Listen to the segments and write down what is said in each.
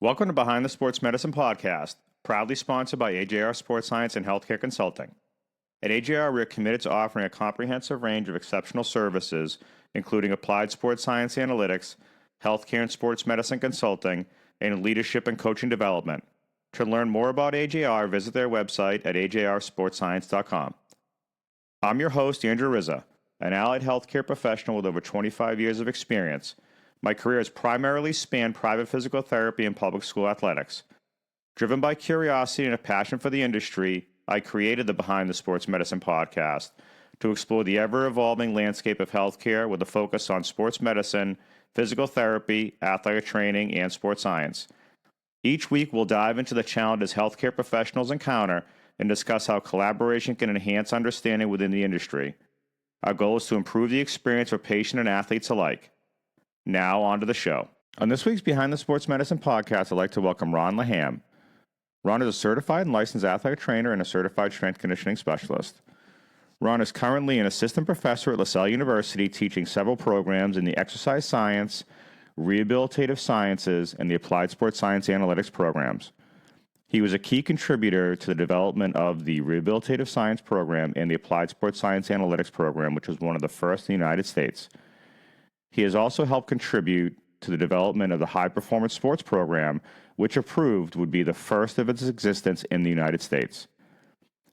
Welcome to Behind the Sports Medicine Podcast, proudly sponsored by AJR Sports Science and Healthcare Consulting. At AJR, we are committed to offering a comprehensive range of exceptional services, including applied sports science analytics, healthcare and sports medicine consulting, and leadership and coaching development. To learn more about AJR, visit their website at ajrsportscience.com. I'm your host, Andrew Rizza, an allied healthcare professional with over 25 years of experience. My career has primarily spanned private physical therapy and public school athletics. Driven by curiosity and a passion for the industry, I created the Behind the Sports Medicine podcast to explore the ever-evolving landscape of healthcare with a focus on sports medicine, physical therapy, athletic training, and sports science. Each week, we'll dive into the challenges healthcare professionals encounter and discuss how collaboration can enhance understanding within the industry. Our goal is to improve the experience for patient and athletes alike. Now, on to the show. On this week's Behind the Sports Medicine podcast, I'd like to welcome Ron Laham. Ron is a certified and licensed athletic trainer and a certified strength conditioning specialist. Ron is currently an assistant professor at LaSalle University, teaching several programs in the exercise science, rehabilitative sciences, and the applied sports science analytics programs. He was a key contributor to the development of the rehabilitative science program and the applied sports science analytics program, which was one of the first in the United States. He has also helped contribute to the development of the high-performance sports program, which, if approved, would be the first of its existence in the United States.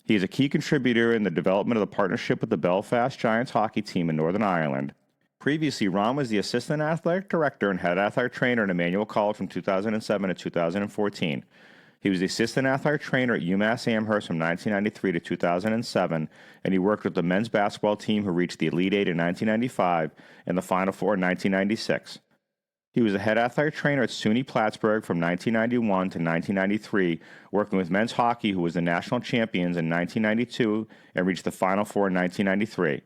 He is a key contributor in the development of the partnership with the Belfast Giants hockey team in Northern Ireland. Previously, Ron was the assistant athletic director and head athletic trainer at Emmanuel College from 2007 to 2014. He was the assistant athletic trainer at UMass Amherst from 1993 to 2007, and he worked with the men's basketball team who reached the Elite Eight in 1995 and the Final Four in 1996. He was a head athletic trainer at SUNY Plattsburgh from 1991 to 1993, working with men's hockey, who was the national champions in 1992 and reached the Final Four in 1993.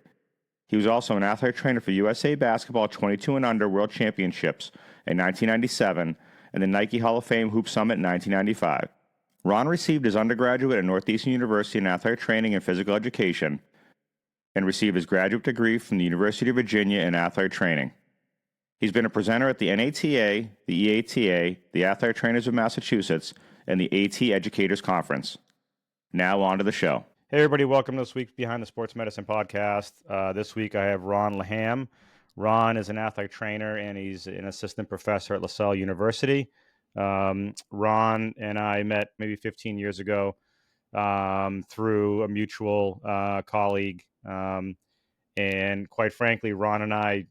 He was also an athletic trainer for USA Basketball 22 and Under World Championships in 1997 and the Nike Hall of Fame Hoop Summit in 1995. Ron received his undergraduate at Northeastern University in athletic training and physical education and received his graduate degree from the University of Virginia in athletic training. He's been a presenter at the NATA, the EATA, the Athletic Trainers of Massachusetts, and the AT Educators Conference. Now on to the show. Hey everybody, welcome to this week's Behind the Sports Medicine podcast. This week I have Ron Laham. Ron is an athletic trainer and he's an assistant professor at LaSalle University. Ron and I met maybe 15 years ago through a mutual colleague. And quite frankly, Ron and I,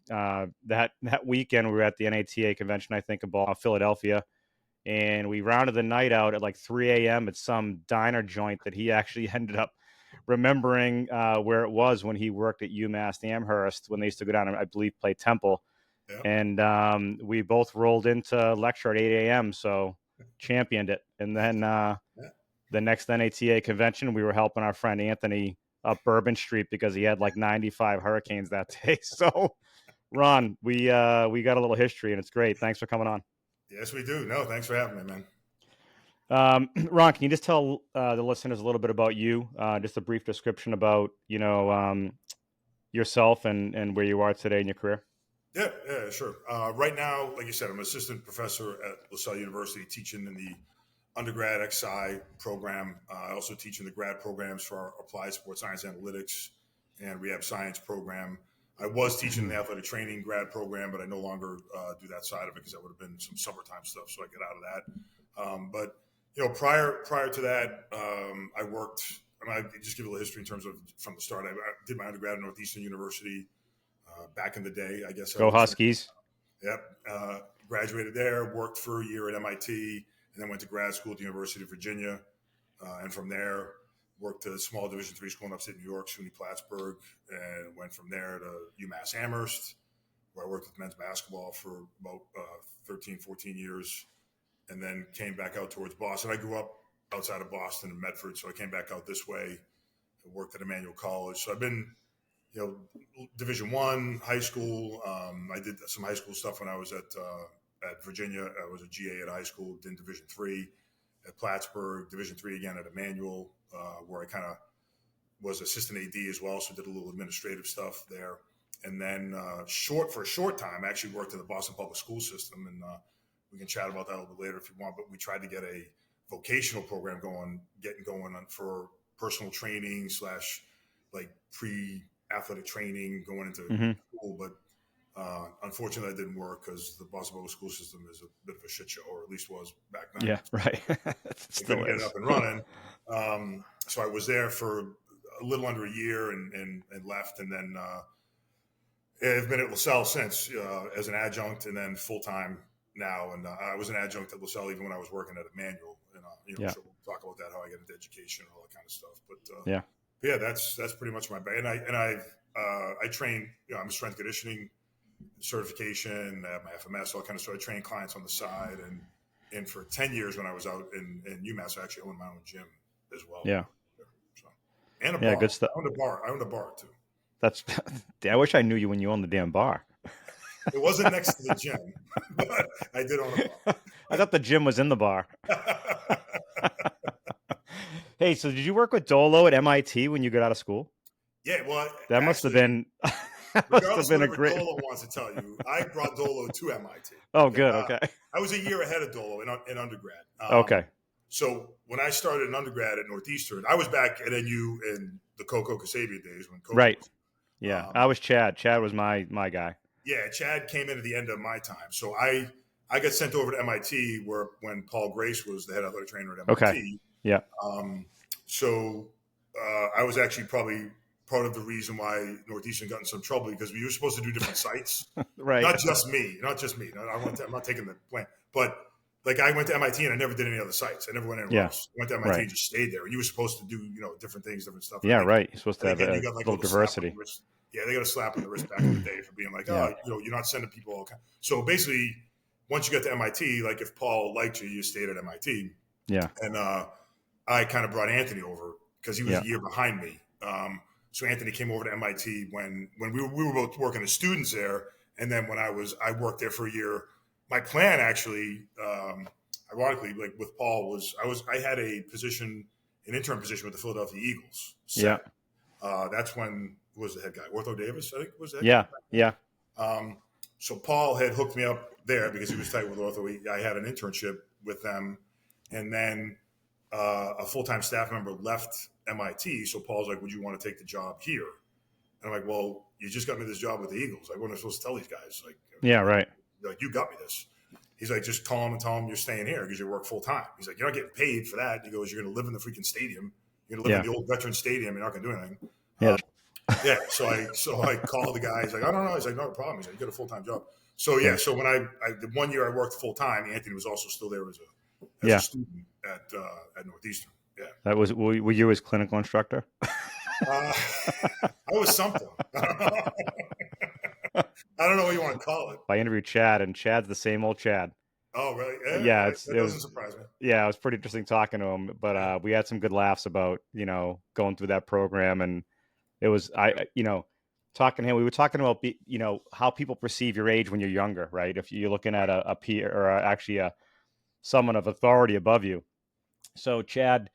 that weekend we were at the NATA convention, I think, in Philadelphia. And we rounded the night out at like 3 a.m. at some diner joint that he actually ended up remembering where it was when he worked at UMass Amherst when they used to go down and, I believe, play Temple. Yep. And we both rolled into lecture at 8 a.m., so championed it. And then the next NATA convention, we were helping our friend Anthony up Bourbon Street because he had like 95 hurricanes that day. So, Ron, we got a little history, and it's great. Thanks for coming on. Yes, we do. No, thanks for having me, man. Ron, can you just tell the listeners a little bit about you? Just a brief description about, yourself and where you are today in your career. Yeah, sure. Right now, like you said, I'm an assistant professor at LaSalle University teaching in the undergrad XI program. I also teach in the grad programs for our applied sports science analytics and rehab science program. I was teaching the athletic training grad program, but I no longer do that side of it because that would have been some summertime stuff. So I get out of that. But prior to that, I worked. I just give a little history in terms of from the start. I did my undergrad at Northeastern University back in the day. I guess. Go Huskies. Yep. Graduated there. Worked for a year at MIT, and then went to grad school at the University of Virginia, and from there worked at a small Division III school in upstate New York, SUNY Plattsburgh, and went from there to UMass Amherst, where I worked with men's basketball for about 13, 14 years, and then came back out towards Boston. I grew up outside of Boston in Medford, so I came back out this way and worked at Emmanuel College. So I've been, Division I, high school. I did some high school stuff when I was at Virginia. I was a GA at high school, did Division III at Plattsburgh, Division III again at Emmanuel, where I kind of was assistant AD as well, so did a little administrative stuff there. And then for a short time, I actually worked in the Boston public school system and we can chat about that a little bit later if you want. But we tried to get a vocational program getting going for personal training / like pre-athletic training going into school. But unfortunately, that didn't work because the Boston Public School system is a bit of a shit show, or at least was back then. Yeah, right. They couldn't get it up and running. So I was there for a little under a year and left, and then I've been at LaSalle since as an adjunct, and then full time now. And I was an adjunct at LaSalle even when I was working at Emmanuel. And so we'll talk about that, how I got into education and all that kind of stuff. But yeah, that's pretty much my bag. And I train. I'm a strength conditioning certification. I have my FMS, all that kind of stuff. I train clients on the side, and for 10 years when I was out in UMass, I actually owned my own gym as well. Yeah. So, and a bar. Good stuff. I owned a bar too. That's. I wish I knew you when you owned the damn bar. It wasn't next to the gym, but I did own a bar. I thought the gym was in the bar. Hey, so did you work with Dolo at MIT when you got out of school? Yeah, well, that must have been. Must have been a great. Dolo wants to tell you, I brought Dolo to MIT. Oh, good. Okay. I was a year ahead of Dolo in undergrad. Okay. So when I started in undergrad at Northeastern, I was back at NU in the Coco Kasabian days when Coco. Right. Yeah, I was Chad. Chad was my guy. Yeah, Chad came in at the end of my time. So I got sent over to MIT when Paul Grace was the head athletic trainer at MIT. Okay. Yeah. So I was actually probably part of the reason why Northeastern got in some trouble because we were supposed to do different sites. Right. Not just me. No, I'm not taking the blame. But like I went to MIT and I never did any other sites. I never went anywhere else. I went to MIT and just stayed there. And you were supposed to do, different things, different stuff. Yeah, right. You're supposed to have a little diversity. Yeah, they got a slap on the wrist back in the day for being like, you're not sending people all kinds. So basically, once you got to MIT, like if Paul liked you, you stayed at MIT. Yeah. And I kind of brought Anthony over because he was a year behind me. So Anthony came over to MIT when we were both working as students there, and then when I worked there for a year. My plan actually, ironically, like with Paul, I had an intern position with the Philadelphia Eagles. So, that's when who was the head guy? Ortho Davis, I think was the head guy. Yeah. So Paul had hooked me up there because he was tight with Ortho. I had an internship with them, and then a full-time staff member left MIT. So Paul's like, "Would you want to take the job here?" And I'm like, "Well, you just got me this job with the Eagles. Like, what am I supposed to tell these guys?" Like, yeah, right. Like, you got me this. He's like, just call him and tell him you're staying here because you work full time. He's like, you're not getting paid for that. He goes, you're going to live in the freaking stadium. You're going to live in the old veteran stadium. You're not going to do anything. Yeah. So I called the guy. He's like, I don't know. He's like, no problem. He's like, you got a full time job. So yeah. So when the 1 year I worked full time, Anthony was also still there as a student at Northeastern. Yeah. That was. Were you his clinical instructor? I was something. I don't know what you want to call it. I interviewed Chad, and Chad's the same old Chad. Oh, really? Yeah, it doesn't surprise me. Yeah, it was pretty interesting talking to him. But we had some good laughs about going through that program, and it was talking to him. We were talking about how people perceive your age when you're younger, right? If you're looking at a peer or actually someone of authority above you. So Chad.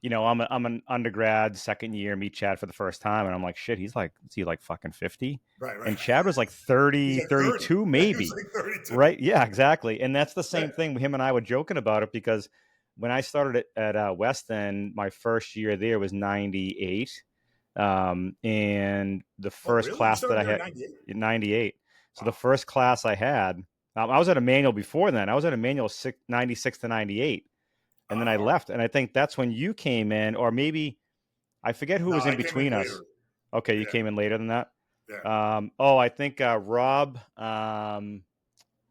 I'm an undergrad, second year, meet Chad for the first time. And I'm like, shit, is he like fucking 50? Right. And Chad was like 30, 32, maybe. Like 32. Right. Yeah, exactly. And that's the same thing. Him and I were joking about it because when I started at Weston, my first year there was 98. And the first class that I had, 98. So the first class I had, I was at Emmanuel before then. I was at Emmanuel 96 to 98. And then I left, and I think that's when you came in, or maybe I forget who was in between us. Later. Okay, you came in later than that. Yeah. I think Rob. What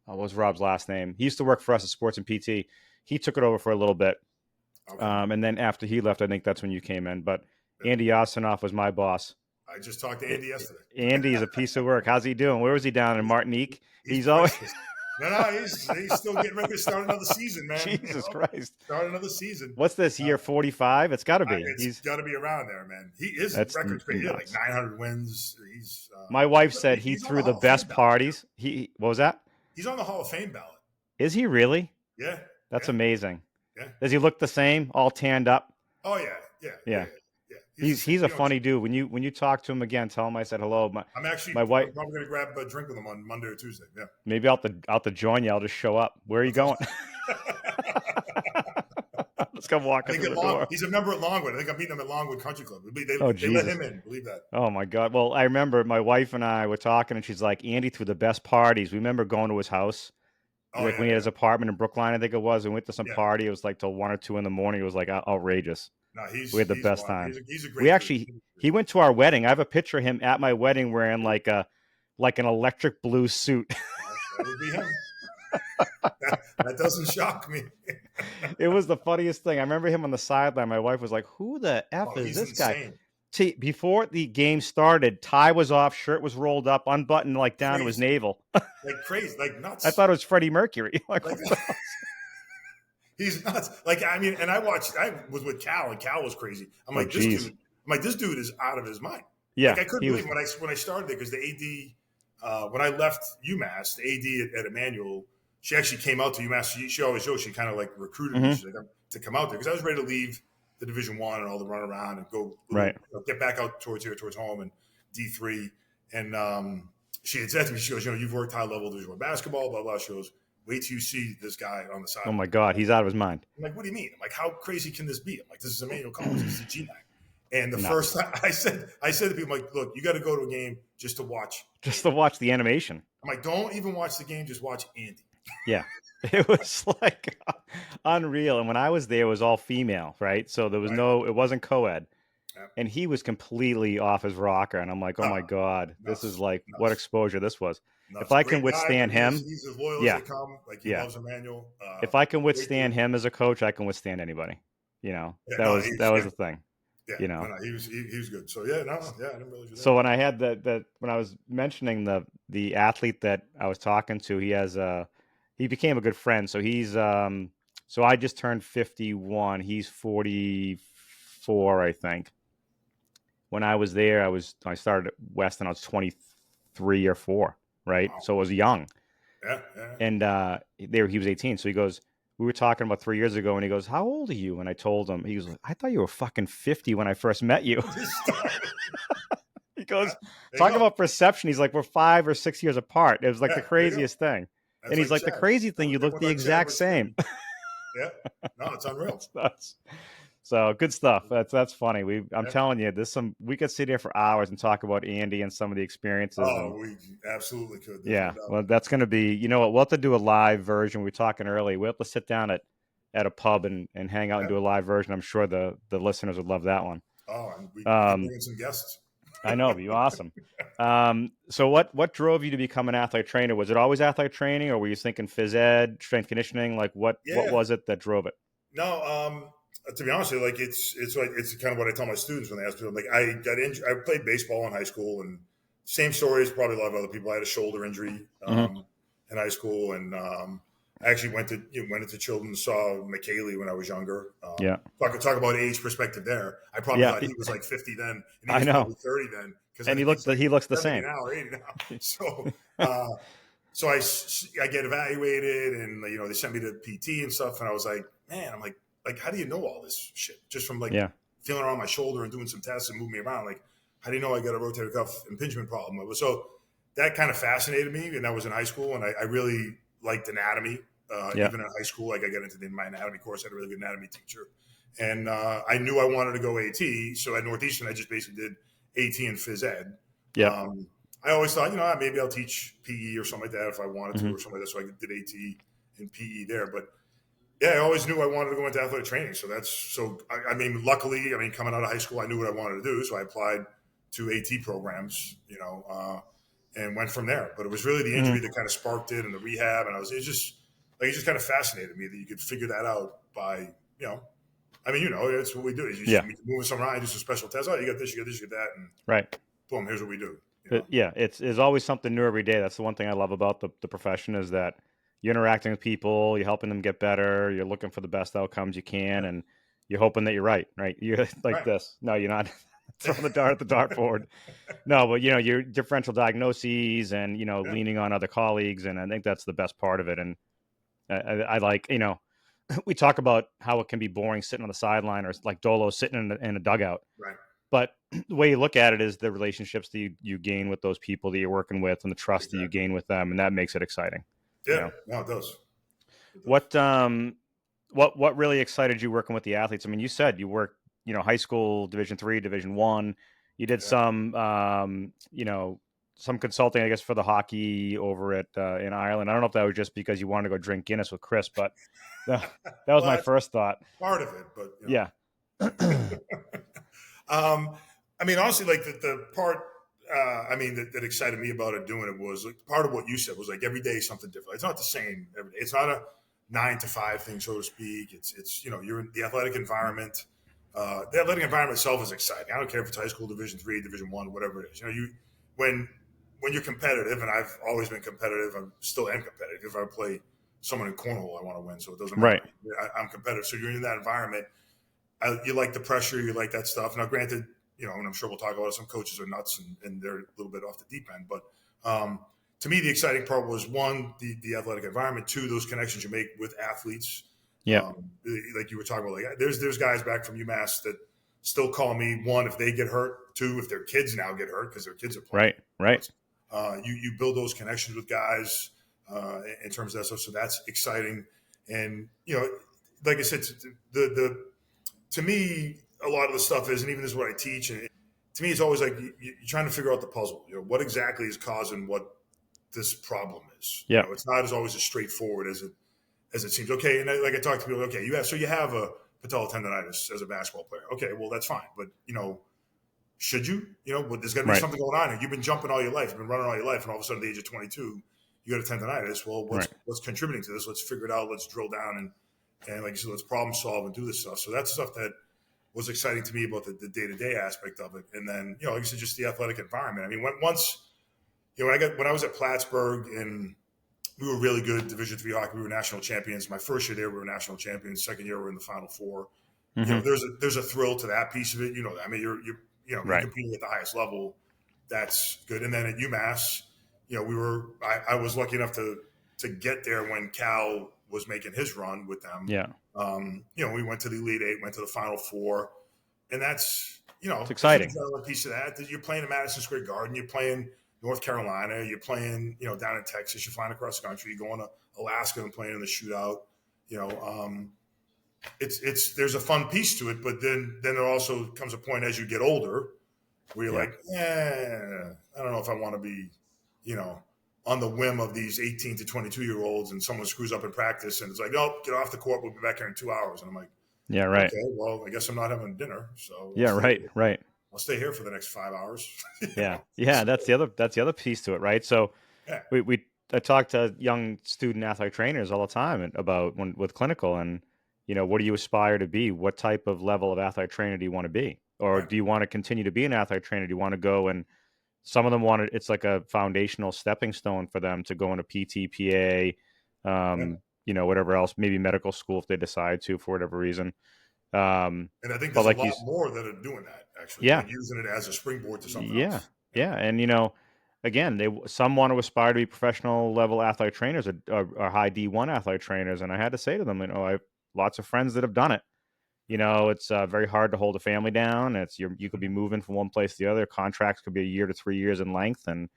was Rob's last name? He used to work for us at Sports and PT. He took it over for a little bit, and then after he left, I think that's when you came in. But Andy Yasinoff was my boss. I just talked to Andy yesterday. Andy is a piece of work. How's he doing? Where was he down in Martinique? He's always. No, he's still getting ready to start another season, man. Jesus Christ. Start another season. What's this, year 45? It's got to be. He's got to be around there, man. He is record crazy. Like 900 wins. He's. My wife said he threw the best parties. What was that? He's on the Hall of Fame ballot. Is he really? Yeah. That's amazing. Yeah. Does he look the same, all tanned up? Oh, yeah. He's the same. He's a funny dude. When you talk to him again, tell him I said hello. My wife. I'm probably going to grab a drink with him on Monday or Tuesday. Yeah. Maybe out the join you. I'll just show up. Where are you going? Let's go walking through the door. He's a member at Longwood. I think I'm meeting him at Longwood Country Club. They let him in. Believe that. Oh my God. Well, I remember my wife and I were talking, and she's like, Andy threw the best parties. We remember going to his house. When he had his apartment in Brookline, I think it was, and went to some party. It was like till 1 or 2 in the morning. It was like outrageous. No, we had the best time. He's a great he went to our wedding. I have a picture of him at my wedding wearing like an electric blue suit. That would be him. That doesn't shock me. It was the funniest thing. I remember him on the sideline. My wife was like, "Who the F is this insane. guy?" Before the game started, tie was off, shirt was rolled up, unbuttoned like down to his navel. Like crazy, like nuts. I thought it was Freddie Mercury. He's nuts. Like, I mean, and I was with Cal, and Cal was crazy. I'm like, this dude is out of his mind. Yeah. Like, I couldn't believe when I started there, because the AD, when I left UMass, the AD at Emmanuel, she actually came out to UMass. She always shows, she kind of like recruited me to come out there, because I was ready to leave the Division I and all the run around and go get back out towards home and D3. And she had said to me, she goes, you've worked high level Division I basketball, blah, blah. She goes, wait till you see this guy on the side. Oh my God, he's out of his mind. I'm like, what do you mean? I'm like, how crazy can this be? I'm like, this is Emmanuel College. This is GNAC. And the first time I said to people, I'm like, look, you got to go to a game just to watch. Just to watch the animation. I'm like, don't even watch the game. Just watch Andy. Yeah. It was like unreal. And when I was there, it was all female, right? So there was it wasn't co-ed. Yeah. And he was completely off his rocker. And I'm like, oh my God, this is like what exposure this was. If I can withstand him, he's as loyal as they come. Like, he loves Emmanuel. If I can withstand him as a coach, I can withstand anybody. That was the thing. Yeah, he was good. So I didn't really do that. So when I had when I was mentioning the athlete that I was talking to, he became a good friend. So he's so I just turned 51. He's 44, I think. When I was there, I started at Weston. I was 23 or 4. Right. Wow. So it was young. Yeah. And he was 18. So he goes, we were talking about 3 years ago, and he goes, how old are you? And I told him, he was like, I thought you were fucking 50 when I first met you. He goes, talking about perception. He's like, we're 5 or 6 years apart. It was like the craziest thing. That's and he's like the crazy thing, you look the exact same. Yeah. No, it's unreal. So good stuff. That's funny. I'm telling you, we could sit here for hours and talk about Andy and some of the experiences. Oh, we absolutely could. Yeah. Well, that's going to be, you know what, we'll have to do a live version. We were talking earlier. We'll have to sit down at a pub and hang out and do a live version. I'm sure the listeners would love that one. Oh, and we can bring in some guests. I know, it'd be awesome. So what drove you to become an athlete trainer? Was it always athlete training, or were you thinking phys ed, strength conditioning? Like what was it that drove it? No, to be honest with you, like it's kind of what I tell my students when they ask me. Like, I got injured. I played baseball in high school, and same story as probably a lot of other people. I had a shoulder injury in high school, and I actually went into Children's, saw McKaylee when I was younger. If I could talk about age perspective there, I probably thought he was like 50 then, and he was probably 30 then. And he looks the same now or 80 now. So I get evaluated, and they sent me to PT and stuff, and I was like, man, I'm like, how do you know all this shit? Just from feeling around my shoulder and doing some tests and moving me around. Like, how do you know I got a rotator cuff impingement problem? So that kind of fascinated me, and that was in high school, and I really liked anatomy. Even in high school, like, I got into my anatomy course. I had a really good anatomy teacher, and I knew I wanted to go AT. So at Northeastern, I just basically did AT and phys ed. Yeah. I always thought, maybe I'll teach PE or something like that if I wanted to, or something like that. So I did AT and PE there, but I always knew I wanted to go into athletic training. So luckily, coming out of high school, I knew what I wanted to do. So I applied to AT programs, and went from there. But it was really the injury that kind of sparked it, and the rehab. And it just kind of fascinated me that you could figure that out by, it's what we do. Is you move something around, do some special tests. Oh, you got this, you got this, you got that. And boom, here's what we do. It's always something new every day. That's the one thing I love about the profession, is that you're interacting with people, you're helping them get better, you're looking for the best outcomes you can, and you're hoping that you're right? You're like this. No, you're not throwing the dart at the dartboard. No, but your differential diagnoses and leaning on other colleagues, and I think that's the best part of it. And I like, we talk about how it can be boring sitting on the sideline, or like Dolo sitting in a dugout. Right. But the way you look at it is the relationships that you gain with those people that you're working with and the trust that you Exactly. gain with them. And that makes it exciting. You Yeah. know, No, it does. It does. what, what really excited you working with the athletes? I mean, you said you worked, high school, Division 3, Division 1, you did Yeah. some, some consulting, I guess, for the hockey over at, in Ireland. I don't know if that was just because you wanted to go drink Guinness with Chris, but that was Well, my that's first thought. part of it, but Yeah. um, I mean, honestly, like the part, I mean, that excited me about it doing it was like part of what you said was like every day is something different. It's not the same every day. It's not a 9 to 5 thing, so to speak. It's you're in the athletic environment. The athletic environment itself is exciting. I don't care if it's high school, Division 3, Division 1, whatever it is. You when when you're competitive, and I've always been competitive. I still am competitive. If I play someone in cornhole, I want to win, so it doesn't matter. Right. I'm competitive. So you're in that environment. You like the pressure, you like that stuff. Now, granted, and I'm sure we'll talk about it, some coaches are nuts and they're a little bit off the deep end. But to me, the exciting part was one, the athletic environment. Two, those connections you make with athletes. Yeah. Like you were talking about, like there's guys back from UMass that still call me. One, if they get hurt. Two, if their kids now get hurt because their kids are playing. Right. You build those connections with guys in terms of that stuff. So that's exciting. And like I said, the to me, a lot of the stuff is, and even this is what I teach, and to me, it's always like you're trying to figure out the puzzle. What exactly is causing what this problem is. Yeah. It's not as always as straightforward as it seems. Okay, and like I talk to people, okay, you have a patella tendonitis as a basketball player. Okay, well that's fine, but should you? But there's got to be Right. something going on. You've been jumping all your life, you've been running all your life, and all of a sudden, at the age of 22, you got a tendonitis. Well, what's contributing to this? Let's figure it out. Let's drill down and like you said, let's problem solve and do this stuff. So that's stuff that was exciting to me about the day-to-day aspect of it. And then, like you said, just the athletic environment. I mean, when I was at Plattsburgh and we were really good Division 3 hockey, we were national champions. My first year there, we were national champions. Second year, we were in the Final Four. Mm-hmm. There's a thrill to that piece of it. I mean, you're Right. competing at the highest level. That's good. And then at UMass, I was lucky enough to get there when Cal was making his run with them. Yeah. We went to the Elite Eight, went to the Final Four, and that's it's exciting. A piece of that. You're playing in Madison Square Garden, you're playing North Carolina, you're playing down in Texas, you're flying across the country, you're going to Alaska and playing in the shootout. There's a fun piece to it, but then there also comes a point as you get older where you're like, I don't know if I want to be, on the whim of these 18 to 22-year-olds and someone screws up in practice and it's like, no, get off the court. We'll be back here in 2 hours. And I'm like, yeah, right. Okay, well, I guess I'm not having dinner. So right. I'll stay here for the next 5 hours. Yeah. That's the other piece to it. Right. So I talk to young student athletic trainers all the time about with clinical and, what do you aspire to be? What type of level of athletic trainer do you want to be? Or do you want to continue to be an athletic trainer? Do you want to go and some of them it's like a foundational stepping stone for them to go into PT, PA, whatever else, maybe medical school if they decide to for whatever reason. And I think there's a lot more that are doing that actually. Yeah. Using it as a springboard to something else. Yeah. And again, some want to aspire to be professional level athletic trainers or high D1 athletic trainers. And I had to say to them, I have lots of friends that have done it. It's very hard to hold a family down. You could be moving from one place to the other. Contracts could be 1 year to 3 years in length, and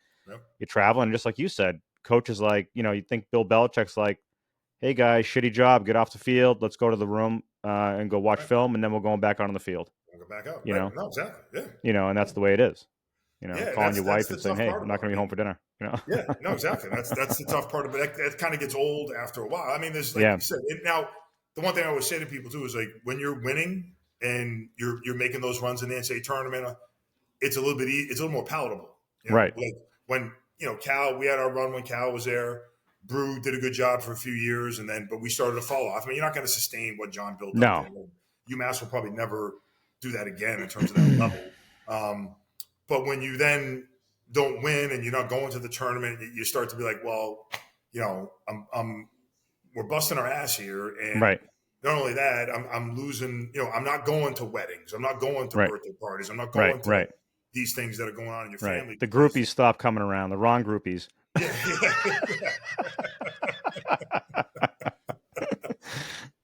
you're traveling. Just like you said, coaches like you think Bill Belichick's like, "Hey guys, shitty job. Get off the field. Let's go to the room and go watch film, and then we'll go back on the field." We'll go back out. No, exactly. Yeah. And that's the way it is. Calling your wife and saying, "Hey, I'm not going to be home for dinner." Yeah. No, exactly. That's the tough part of it. That kind of gets old after a while. I mean, there's like you said. Now, the one thing I always say to people too is like when you're winning and you're making those runs in the NCAA tournament, it's a little more palatable. Right. Like when Cal, we had our run when Cal was there. Brew did a good job for a few years, but we started to fall off. I mean, you're not going to sustain what John built up. UMass will probably never do that again in terms of that level. But when you then don't win and you're not going to the tournament, you start to be like, well, we're busting our ass here, and not only that, I'm losing. I'm not going to weddings. I'm not going to birthday parties. I'm not going to these things that are going on in your family. The groupies stop coming around. The wrong groupies.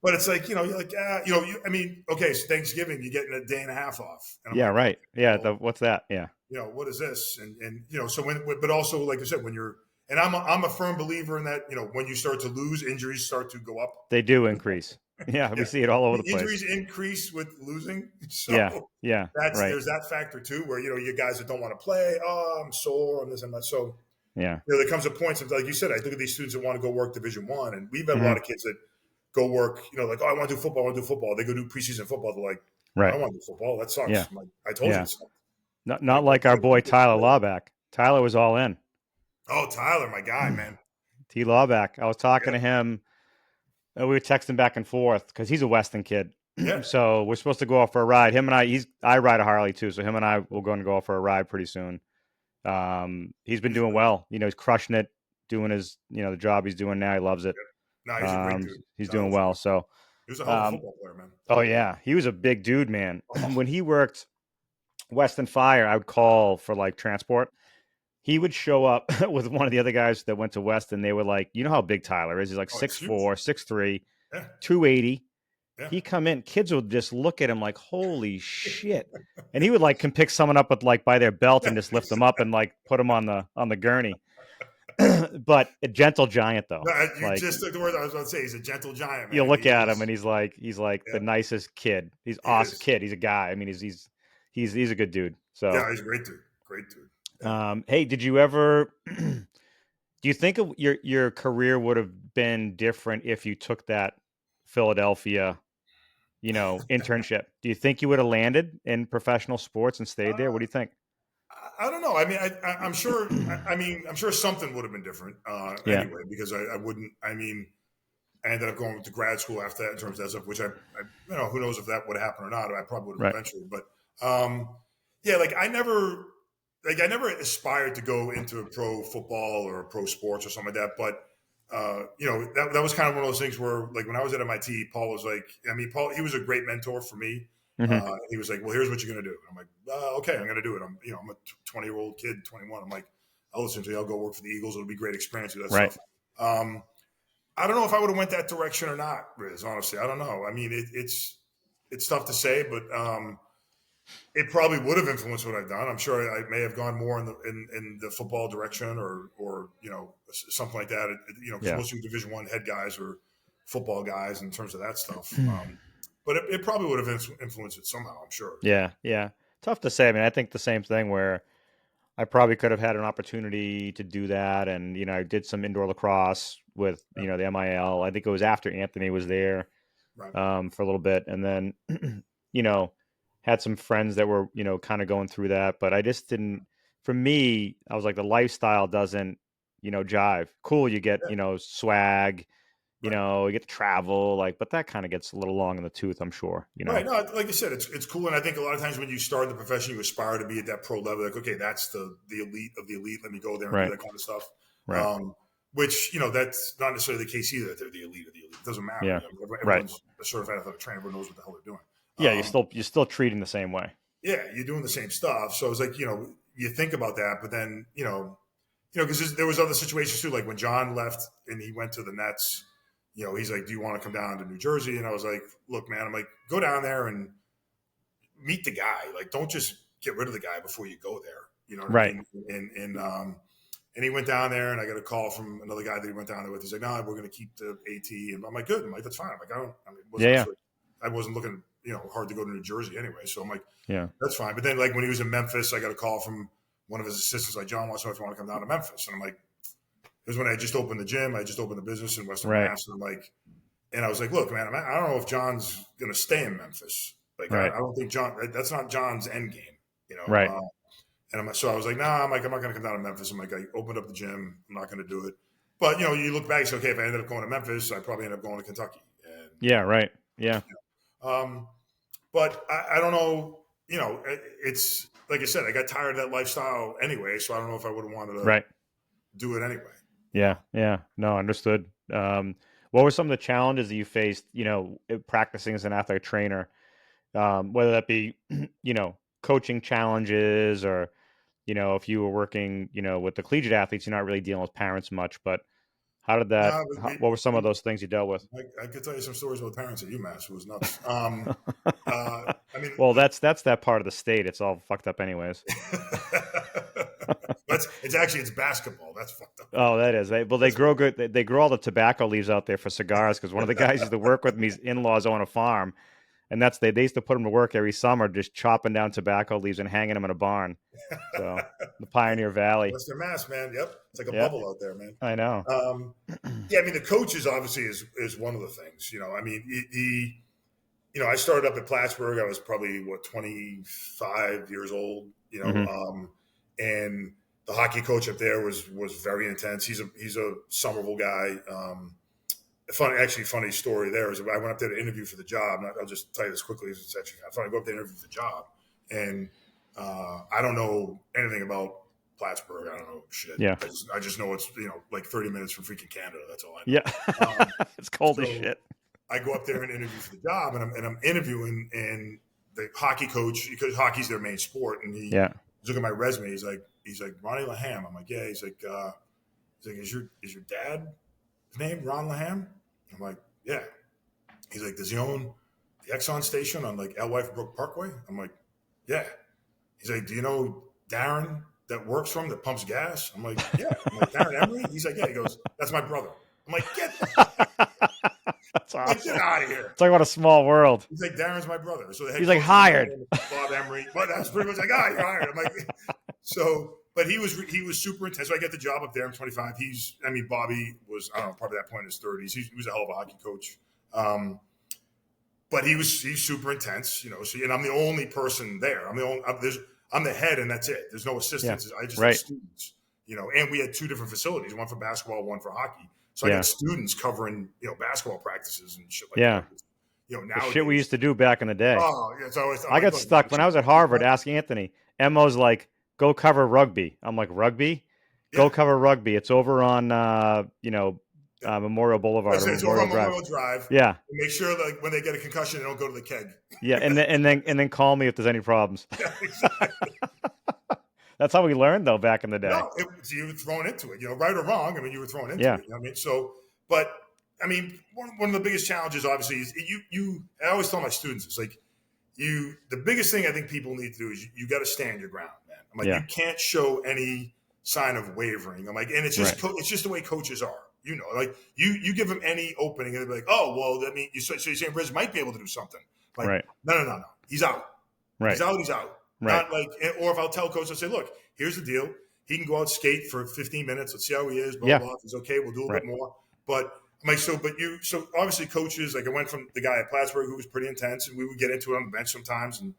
But it's like, you're like, I mean, okay, so Thanksgiving, you're getting a day and a half off. And I'm Yeah, like, right. okay, Yeah, well, what's that? Yeah. what is this? And so but also, like I said, when you're, and I'm a firm believer in that, when you start to lose, injuries start to go up. They do increase. Yeah, we Yeah. see it all over the place. Injuries increase with losing. Yeah, So yeah, right. there's that factor too, where, you guys that don't want to play, oh, I'm sore, I'm this and that. So, Yeah. there comes a point, like you said, I look at these students that want to go work Division 1, and we've had a lot Hmm. of kids that go work, like, oh, I want to do football, I want to do football. They go do preseason football. They're like, I Right. don't want to do football. That Yeah. sucks. I'm like, I told you Yeah. it sucks. Not Like, like our boy Tyler Lawback. Tyler was all in. oh, Tyler, my guy, man. T Lawback. I was talking Yeah, to him. We were texting back and forth because he's a Weston kid. yeah, So we're supposed to go off for a ride. Him and I ride a Harley too. So him and I will go off for a ride pretty soon. He's been he's doing great. well. He's crushing it, doing his, the job he's doing now. He loves it. No, he's a great dude. He's doing Tyler's a well. great dude. So, He was a hell of a um, football player, man. oh yeah, he was a big dude, man. Oh, When he worked Weston Fire, I would call for like transport. He would show up with one of the other guys that went to Weston. They were like, you know how big Tyler is? He's like oh, he's huge. 6'4", 6'3", Yeah, 280. yeah. He come in, kids would just look at him like, holy shit. And he would like can pick someone up with like by their belt and just lift them up and like put them on the gurney. But a gentle giant though. No, you Like just took the word I was going to say. He's a gentle giant, you man. look He at him is. and he's like the Yeah, nicest kid. He's he awesome is. kid. He's a guy. I mean, he's a good dude. So Yeah, he's a great dude. Great dude. Yeah. hey, did you ever do you think your career would have been different if you took that Philadelphia, internship? Do you think you would have landed in professional sports and stayed there? What do you think? I don't know. I mean, I'm sure. I'm sure something would have been different Yeah. anyway, because I wouldn't. I mean, I ended up going to grad school after that in terms of that stuff, which who knows if that would have happened or not. I probably would have Right. eventually, but yeah, I never aspired to go into pro football or pro sports or something like that. But that was kind of one of those things where, like, when I was at MIT, Paul was like, Paul, he was a great mentor for me. Hmm. He was like, "Well, here's what you're going to do." And I'm like, "Okay, I'm going to do it." I'm a 20-year-old kid, 21. I'm like, "I'll listen to you. I'll go work for the Eagles. It'll be a great experience with that Right. stuff." I don't know if I would have went that direction or not, Riz. Honestly, I don't know. I mean, it's tough to say, but it probably would have influenced what I've done. I'm sure I may have gone more in the football direction or something like that. Because Yeah. most of the Division 1 head guys are football guys in terms of that stuff. But it probably would have influenced it somehow. I'm sure. Yeah. Yeah. Tough to say. I mean, I think the same thing where I probably could have had an opportunity to do that. And, I did some indoor lacrosse with, Yeah, the MIL. I think it was after Anthony was there right. for a little bit. And then, you know, had some friends that were, kind of going through that. But I just didn't, for me, I was like, the lifestyle doesn't, jive. Cool. You get, Yeah, swag, right. you get to travel, like, but that kind of gets a little long in the tooth, I'm sure, Right. No, like I said, it's cool, and I think a lot of times when you start in the profession, you aspire to be at that pro level. Like, okay, that's the elite of the elite. Let me go there and do Right. that kind of stuff. Right. Um, which that's not necessarily the case either. That they're the elite of the elite. It doesn't matter. Yeah. Right. Everyone's a certified athletic trainer. Everyone knows what the hell they're doing. Yeah. You're Um, still treating the same way. yeah, you're doing the same stuff. So it's like you think about that, but then because there was other situations too, like when John left and he went to the Nets. He's like, "Do you want to come down to New Jersey?" And I was like, "Look, man, I'm like, go down there and meet the guy. Like, don't just get rid of the guy before you go there. You know what I Right. mean?" And he went down there, and I got a call from another guy that he went down there with. He's like, "No, we're going to keep the AT." And I'm like, "Good." I'm like, "That's fine." I'm like, Yeah. Yeah. I wasn't looking, hard to go to New Jersey anyway. So I'm like, Yeah. "That's fine." But then, like when he was in Memphis, I got a call from one of his assistants, like, "John wants to know if you want to come down to Memphis." And I'm like, "It was when I just opened the gym. I just opened the business in Western Right. Mass." And I'm like, and I was like, "Look, man, I don't know if John's going to stay in Memphis. Like, Right. I don't think that's not John's end game, you know." Right. So I was like, "Nah," I'm like, "I'm not going to come down to Memphis." I'm like, I opened up the gym. I'm not going to do it. But you look back, say, okay, if I ended up going to Memphis, I probably ended up going to Kentucky. And Yeah. Right. Yeah. um, but I don't know. It's like I said, I got tired of that lifestyle anyway. So I don't know if I would have wanted to Right. do it anyway. Yeah. Yeah. No, understood. What were some of the challenges that you faced, practicing as an athletic trainer, whether that be, coaching challenges or, if you were working, with the collegiate athletes, you're not really dealing with parents much, but How did that? No, What were some of those things you dealt with? I could tell you some stories about parents at UMass. It was nuts. I mean, Well, that's that part of the state. It's all fucked up, anyways. it's basketball. That's fucked up. Oh, that is. They grow good. They grow all the tobacco leaves out there for cigars because one of the guys used to work with me's in-laws own a farm, and they used to put him to work every summer just chopping down tobacco leaves and hanging them in a barn. So the Pioneer Valley. Western Mass, man. Yep, it's like a Yeah, bubble out there, man. I know. Yeah, I mean, the coaches obviously is one of the things. I mean, I started up at Plattsburgh. I was probably 25 years old. And the hockey coach up there was very intense. He's a Somerville guy. Funny story there is I went up there to interview for the job. And I'll just tell you this quickly. It's actually kind of funny. I go up there to interview for the job, and I don't know anything about Plattsburgh. I don't know shit. Yeah. I just know it's like 30 minutes from freaking Canada. That's all I know. Yeah, it's cold as shit. I go up there and interview for the job, and I'm interviewing, and the hockey coach, because hockey's their main sport, and he's looking at my resume. He's like Ronnie Laham. I'm like, yeah. He's like, is your dad's name Ron Laham? I'm like, yeah. He's like, does he own the Exxon station on like Alewife Brook Parkway? I'm like, yeah. He's like, do you know Darren that works for him that pumps gas? I'm like, yeah. I'm like, Darren Emery? He's like, yeah. He goes, that's my brother. I'm like, get the That's awesome. like, get out of here. Talk about a small world. He's like, Darren's my brother. So he's like hired. Bob Emery. But that's pretty much like, you're hired. I'm like, but he was super intense. So I get the job up there. I'm 25. Bobby was, I don't know, probably that point in his 30s. He was a hell of a hockey coach. But he's super intense, So, and I'm the only person there. I'm the head, and that's it. There's no assistants. Yeah. I just have students, And we had two different facilities, one for basketball, one for hockey. So I got students covering, basketball practices and shit like that. Now shit we used to do back in the day. Oh, yeah, it's always. I got stuck when I was at Harvard. Ask Anthony. Emo's like, go cover rugby. I'm like, rugby? Yeah. Go cover rugby. It's over on, Memorial Boulevard. It's over on Memorial Drive. Yeah. Make sure that when they get a concussion, they don't go to the keg. Yeah, and then call me if there's any problems. Yeah, exactly. That's how we learned, though, back in the day. No, you were thrown into it, right or wrong. You were thrown into it. But one of the biggest challenges, obviously, is I always tell my students, it's like the biggest thing I think people need to do is you got to stand your ground, man. I'm like, you can't show any sign of wavering. I'm like, and it's just it's just the way coaches are. Like you give them any opening, and they'll be like, oh, well, so you're saying Briz might be able to do something. Like, no. He's out. Right. He's out. Not like, or if I'll tell coach, I'll say, look, here's the deal. He can go out skate for 15 minutes. Let's see how he is. Blah, blah. If he's okay, we'll do a bit more. But I'm like, so obviously coaches, like I went from the guy at Plattsburgh who was pretty intense, and we would get into it on the bench sometimes and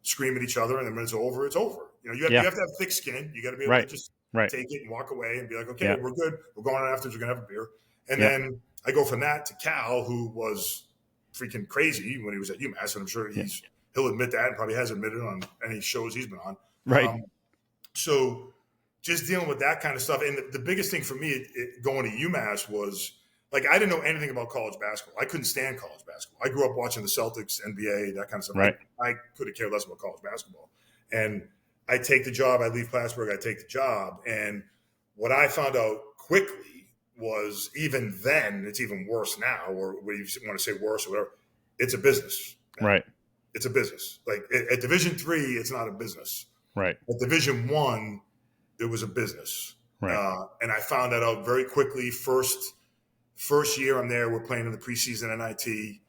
scream at each other. And then when it's over, it's over. You have to have thick skin. You got to be able to just take it and walk away and be like, okay, we're good. We're going on afterwards. We're going to have a beer. And then I go from that to Cal, who was freaking crazy when he was at UMass. And I'm sure he'll admit that, and probably has admitted on any shows he's been on. Right. So just dealing with that kind of stuff. And the biggest thing for me going to UMass was, like, I didn't know anything about college basketball. I couldn't stand college basketball. I grew up watching the Celtics, NBA, that kind of stuff. Right. I could have cared less about college basketball. And I take the job. I leave Plattsburgh. I take the job. And what I found out quickly was, even then, it's even worse now, or what you want to say worse or whatever, it's a business. Right. It's a business. Like at Division III, it's not a business. Right. At Division I, it was a business. Right. And I found that out very quickly. First year I'm there, we're playing in the preseason NIT.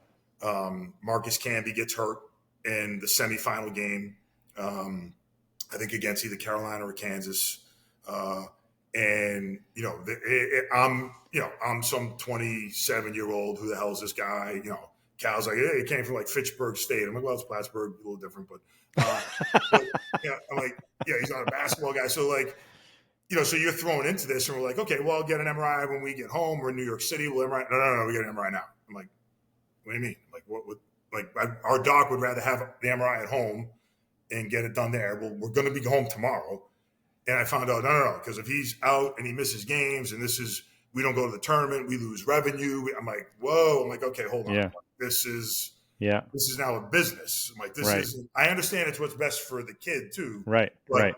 Marcus Camby gets hurt in the semifinal game, I think against either Carolina or Kansas. And I'm some 27-year-old. Who the hell is this guy? Cal's like, hey, he came from like Fitchburg State. I'm like, well, it's Plattsburgh, a little different, but I'm like, yeah, he's not a basketball guy. So like, so you're thrown into this, and we're like, okay, well, I'll get an MRI when we get home. We're in New York City. We'll MRI. No, we get an MRI now. I'm like, what do you mean? Like, our doc would rather have the MRI at home and get it done there. Well, we're going to be home tomorrow. And I found out, no, because if he's out and he misses games, and we don't go to the tournament, we lose revenue. I'm like, whoa. I'm like, okay, hold on. Yeah. This is now a business. I'm like, I understand it's what's best for the kid too. Right. But right.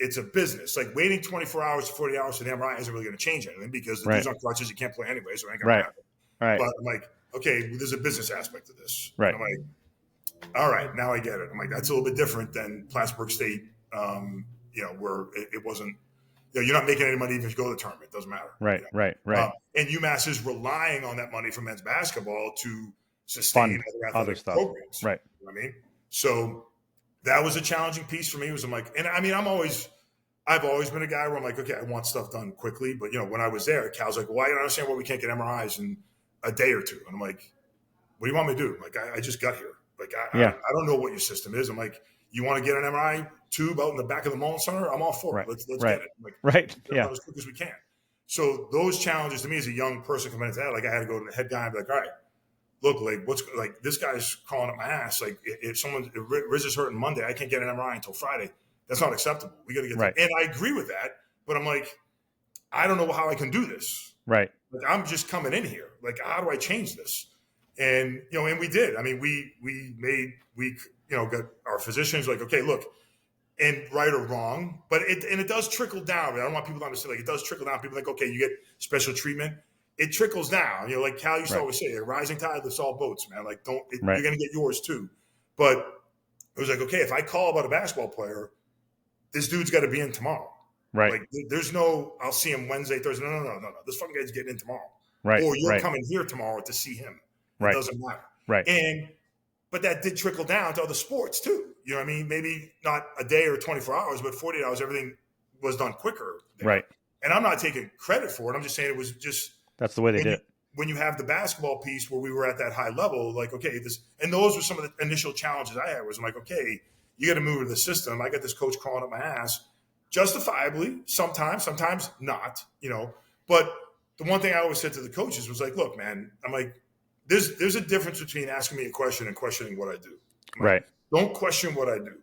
it's a business. Like waiting 24 hours to 40 hours for the MRI isn't really going to change anything because the Right. dude's on crutches. He can't play anyway, so it ain't going to Right. happen. Right. But I'm like, okay, well, there's a business aspect to this. Right. And I'm like, all right, now I get it. I'm like, that's a little bit different than Plattsburgh State, where it wasn't, you're not making any money even if you go to the tournament. It doesn't matter. Right. Right. And UMass is relying on that money from men's basketball to sustain Fund other other athletic stuff. programs. Right. You know what I mean? So that was a challenging piece for me. Was I'm like, and I mean, I've always been a guy where I'm like, okay, I want stuff done quickly. But when I was there, Cal's like, well, I don't understand why we can't get MRIs in a day or two. And I'm like, what do you want me to do? Like, I just got here. Like, I don't know what your system is. I'm like, you want to get an MRI tube out in the back of the Mullen Center? I'm all for it. Let's get it. I'm like, as quick as we can. So those challenges to me as a young person coming into that, like I had to go to the head guy and be like, all right, look, like this guy's crawling up my ass. Like if Riz is hurting Monday, I can't get an MRI until Friday. That's not acceptable. We got to get that. And I agree with that, but I'm like, I don't know how I can do this. Right. Like I'm just coming in here. Like, how do I change this? And and we did. I mean, we got our physicians like, okay, look, and right or wrong, but it does trickle down. I don't want people to understand, like, it does trickle down. People are like, okay, you get special treatment. It trickles down. Like Cal used to always say, a rising tide lifts all boats, man. Like, you're going to get yours too. But it was like, okay, if I call about a basketball player, this dude's got to be in tomorrow. Right. Like, there's no, I'll see him Wednesday, Thursday. No. This fucking guy's getting in tomorrow. Right. Or you're coming here tomorrow to see him. It doesn't matter. Right. But that did trickle down to other sports too. You know what I mean? Maybe not a day or 24 hours, but 48 hours, everything was done quicker. There. Right. And I'm not taking credit for it. I'm just saying it was just. That's the way they did it. When you have the basketball piece where we were at that high level, like, okay, and those were some of the initial challenges I had was I'm like, okay, you got to move to the system. I got this coach crawling up my ass, justifiably, sometimes not, But the one thing I always said to the coaches was like, look, man, I'm like, there's a difference between asking me a question and questioning what I do. Right. Don't question what I do,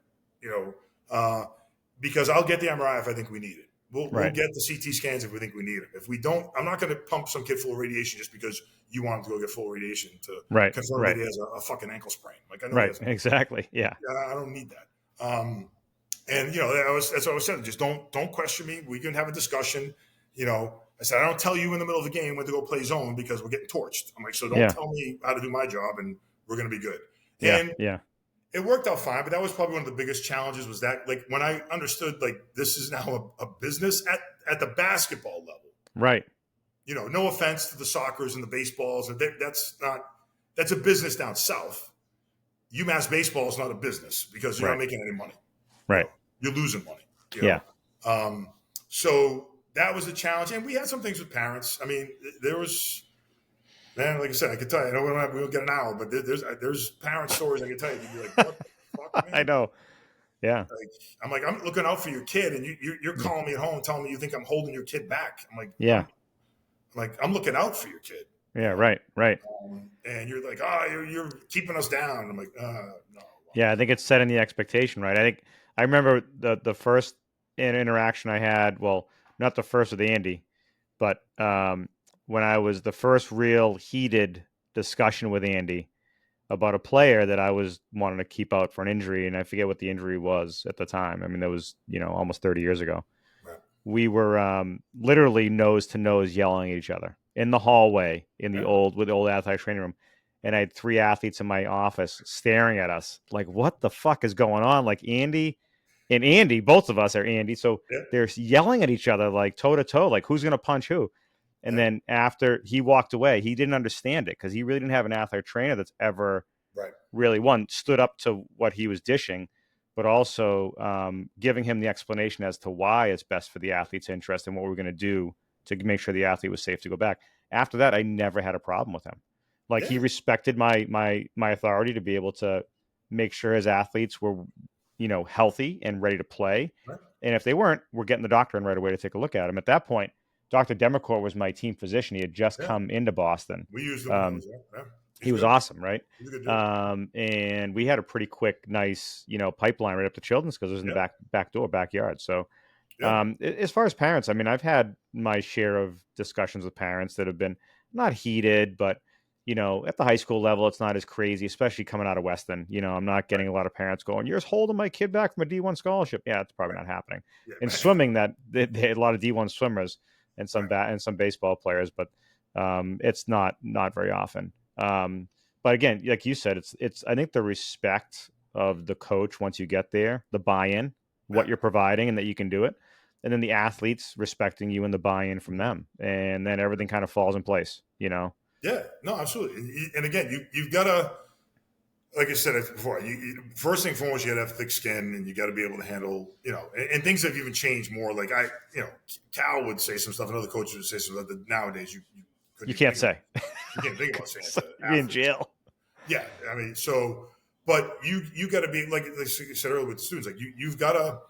because I'll get the MRI if I think we need it. We'll get the CT scans if we think we need them. If we don't, I'm not going to pump some kid full of radiation just because you want him to go get full radiation to confirm that he has a fucking ankle sprain. Like, I know exactly. Yeah. I don't need that. And that's what I was saying. Just don't question me. We can have a discussion. I said, I don't tell you in the middle of the game when to go play zone because we're getting torched. I'm like, so don't tell me how to do my job and we're going to be good. And it worked out fine, but that was probably one of the biggest challenges was that, like, when I understood, like, this is now a business at the basketball level. Right. No offense to the soccers and the baseballs. And that's a business down south. UMass baseball is not a business because you're not making any money. Right. You're losing money. So that was the challenge. And we had some things with parents. I mean, there was, man, like I said, I could tell you, we don't get an hour, but there's parent stories I can tell you. You'd be like, what the fuck, man? I know. Yeah. Like, I'm looking out for your kid, and you're calling me at home telling me you think I'm holding your kid back. I'm like, yeah. I'm looking out for your kid. Yeah, right. And you're like, you're keeping us down. I'm like, no. Yeah, I think it's setting the expectation, right? I remember the first interaction I had, well, not the first with Andy, but when I was the first real heated discussion with Andy about a player that I was wanting to keep out for an injury, and I forget what the injury was at the time. I mean, that was, almost 30 years ago. Right. We were literally nose to nose yelling at each other in the hallway with the old athletic training room. And I had 3 athletes in my office staring at us like, what the fuck is going on? Like Andy, both of us are Andy. So they're yelling at each other like toe to toe, like who's going to punch who? And then after he walked away, he didn't understand it because he really didn't have an athletic trainer that's ever really stood up to what he was dishing, but also giving him the explanation as to why it's best for the athlete's interest and what we're going to do to make sure the athlete was safe to go back. After that, I never had a problem with him. Like he respected my authority to be able to make sure his athletes were, healthy and ready to play. Right. And if they weren't, we're getting the doctor in right away to take a look at him. At that point, Dr. Demacourt was my team physician. He had just come into Boston. We used him. He was awesome, right? And we had a pretty quick, nice, pipeline right up to Children's because it was in the backyard. So as far as parents, I mean, I've had my share of discussions with parents that have been not heated, but At the high school level, it's not as crazy, especially coming out of Weston. I'm not getting a lot of parents going, "You're just holding my kid back from a D1 scholarship." Yeah, it's probably Right. not happening. Yeah. In swimming, that they had a lot of D1 swimmers and some Right. and some baseball players, but it's not very often. But again, like you said, it's I think the respect of the coach once you get there, the buy-in, Yeah. what you're providing, and that you can do it, and then the athletes respecting you and the buy-in from them, and then everything kind of falls in place. Yeah. No, absolutely. And again, you've got to, like I said before, first thing foremost, you got to have thick skin, and you got to be able to handle, and things have even changed more. Like Cal would say some stuff, and other coaches would say some stuff that nowadays you couldn't You even can't think about. say. You can't think about saying It's to like you'd be in athletes. jail. Yeah, I mean, but you got to be like you said earlier with students, like you've got to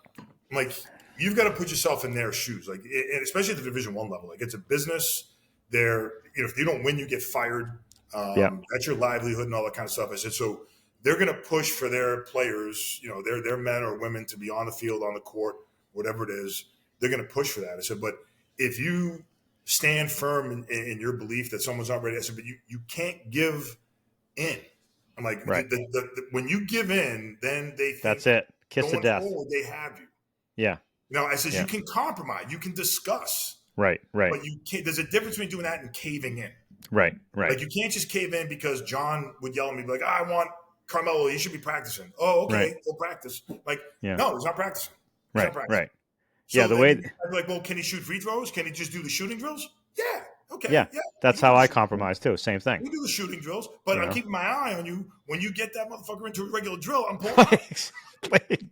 put yourself in their shoes, like, and especially at the Division I level. Like, it's a business. If you don't win, you get fired. Yeah. That's your livelihood and all that kind of stuff. I said, so they're going to push for their players, their men or women to be on the field, on the court, whatever it is. They're going to push for that. I said, but if you stand firm in your belief that someone's not ready, I said, but you can't give in. I'm like, Right. when you give in, then they think That's it. Kiss of going death. forward they have you. Yeah. I says Yeah. you can compromise, you can discuss, Right. but you can't. There's a difference between doing that and caving in. Right. Like, you can't just cave in because John would yell at me like, I want Carmelo. He should be practicing. Oh, okay, Right. go practice. Like, Yeah. no, he's not practicing. Right. Right. So Yeah. The way. I'd be like, well, can he shoot free throws? Can he just do the shooting drills? Yeah. Okay. Yeah. Yeah. That's how I compromise too. Same thing. We do the shooting drills, but I'm keeping my eye on you. When you get that motherfucker into a regular drill, I'm pulling him out. Exactly.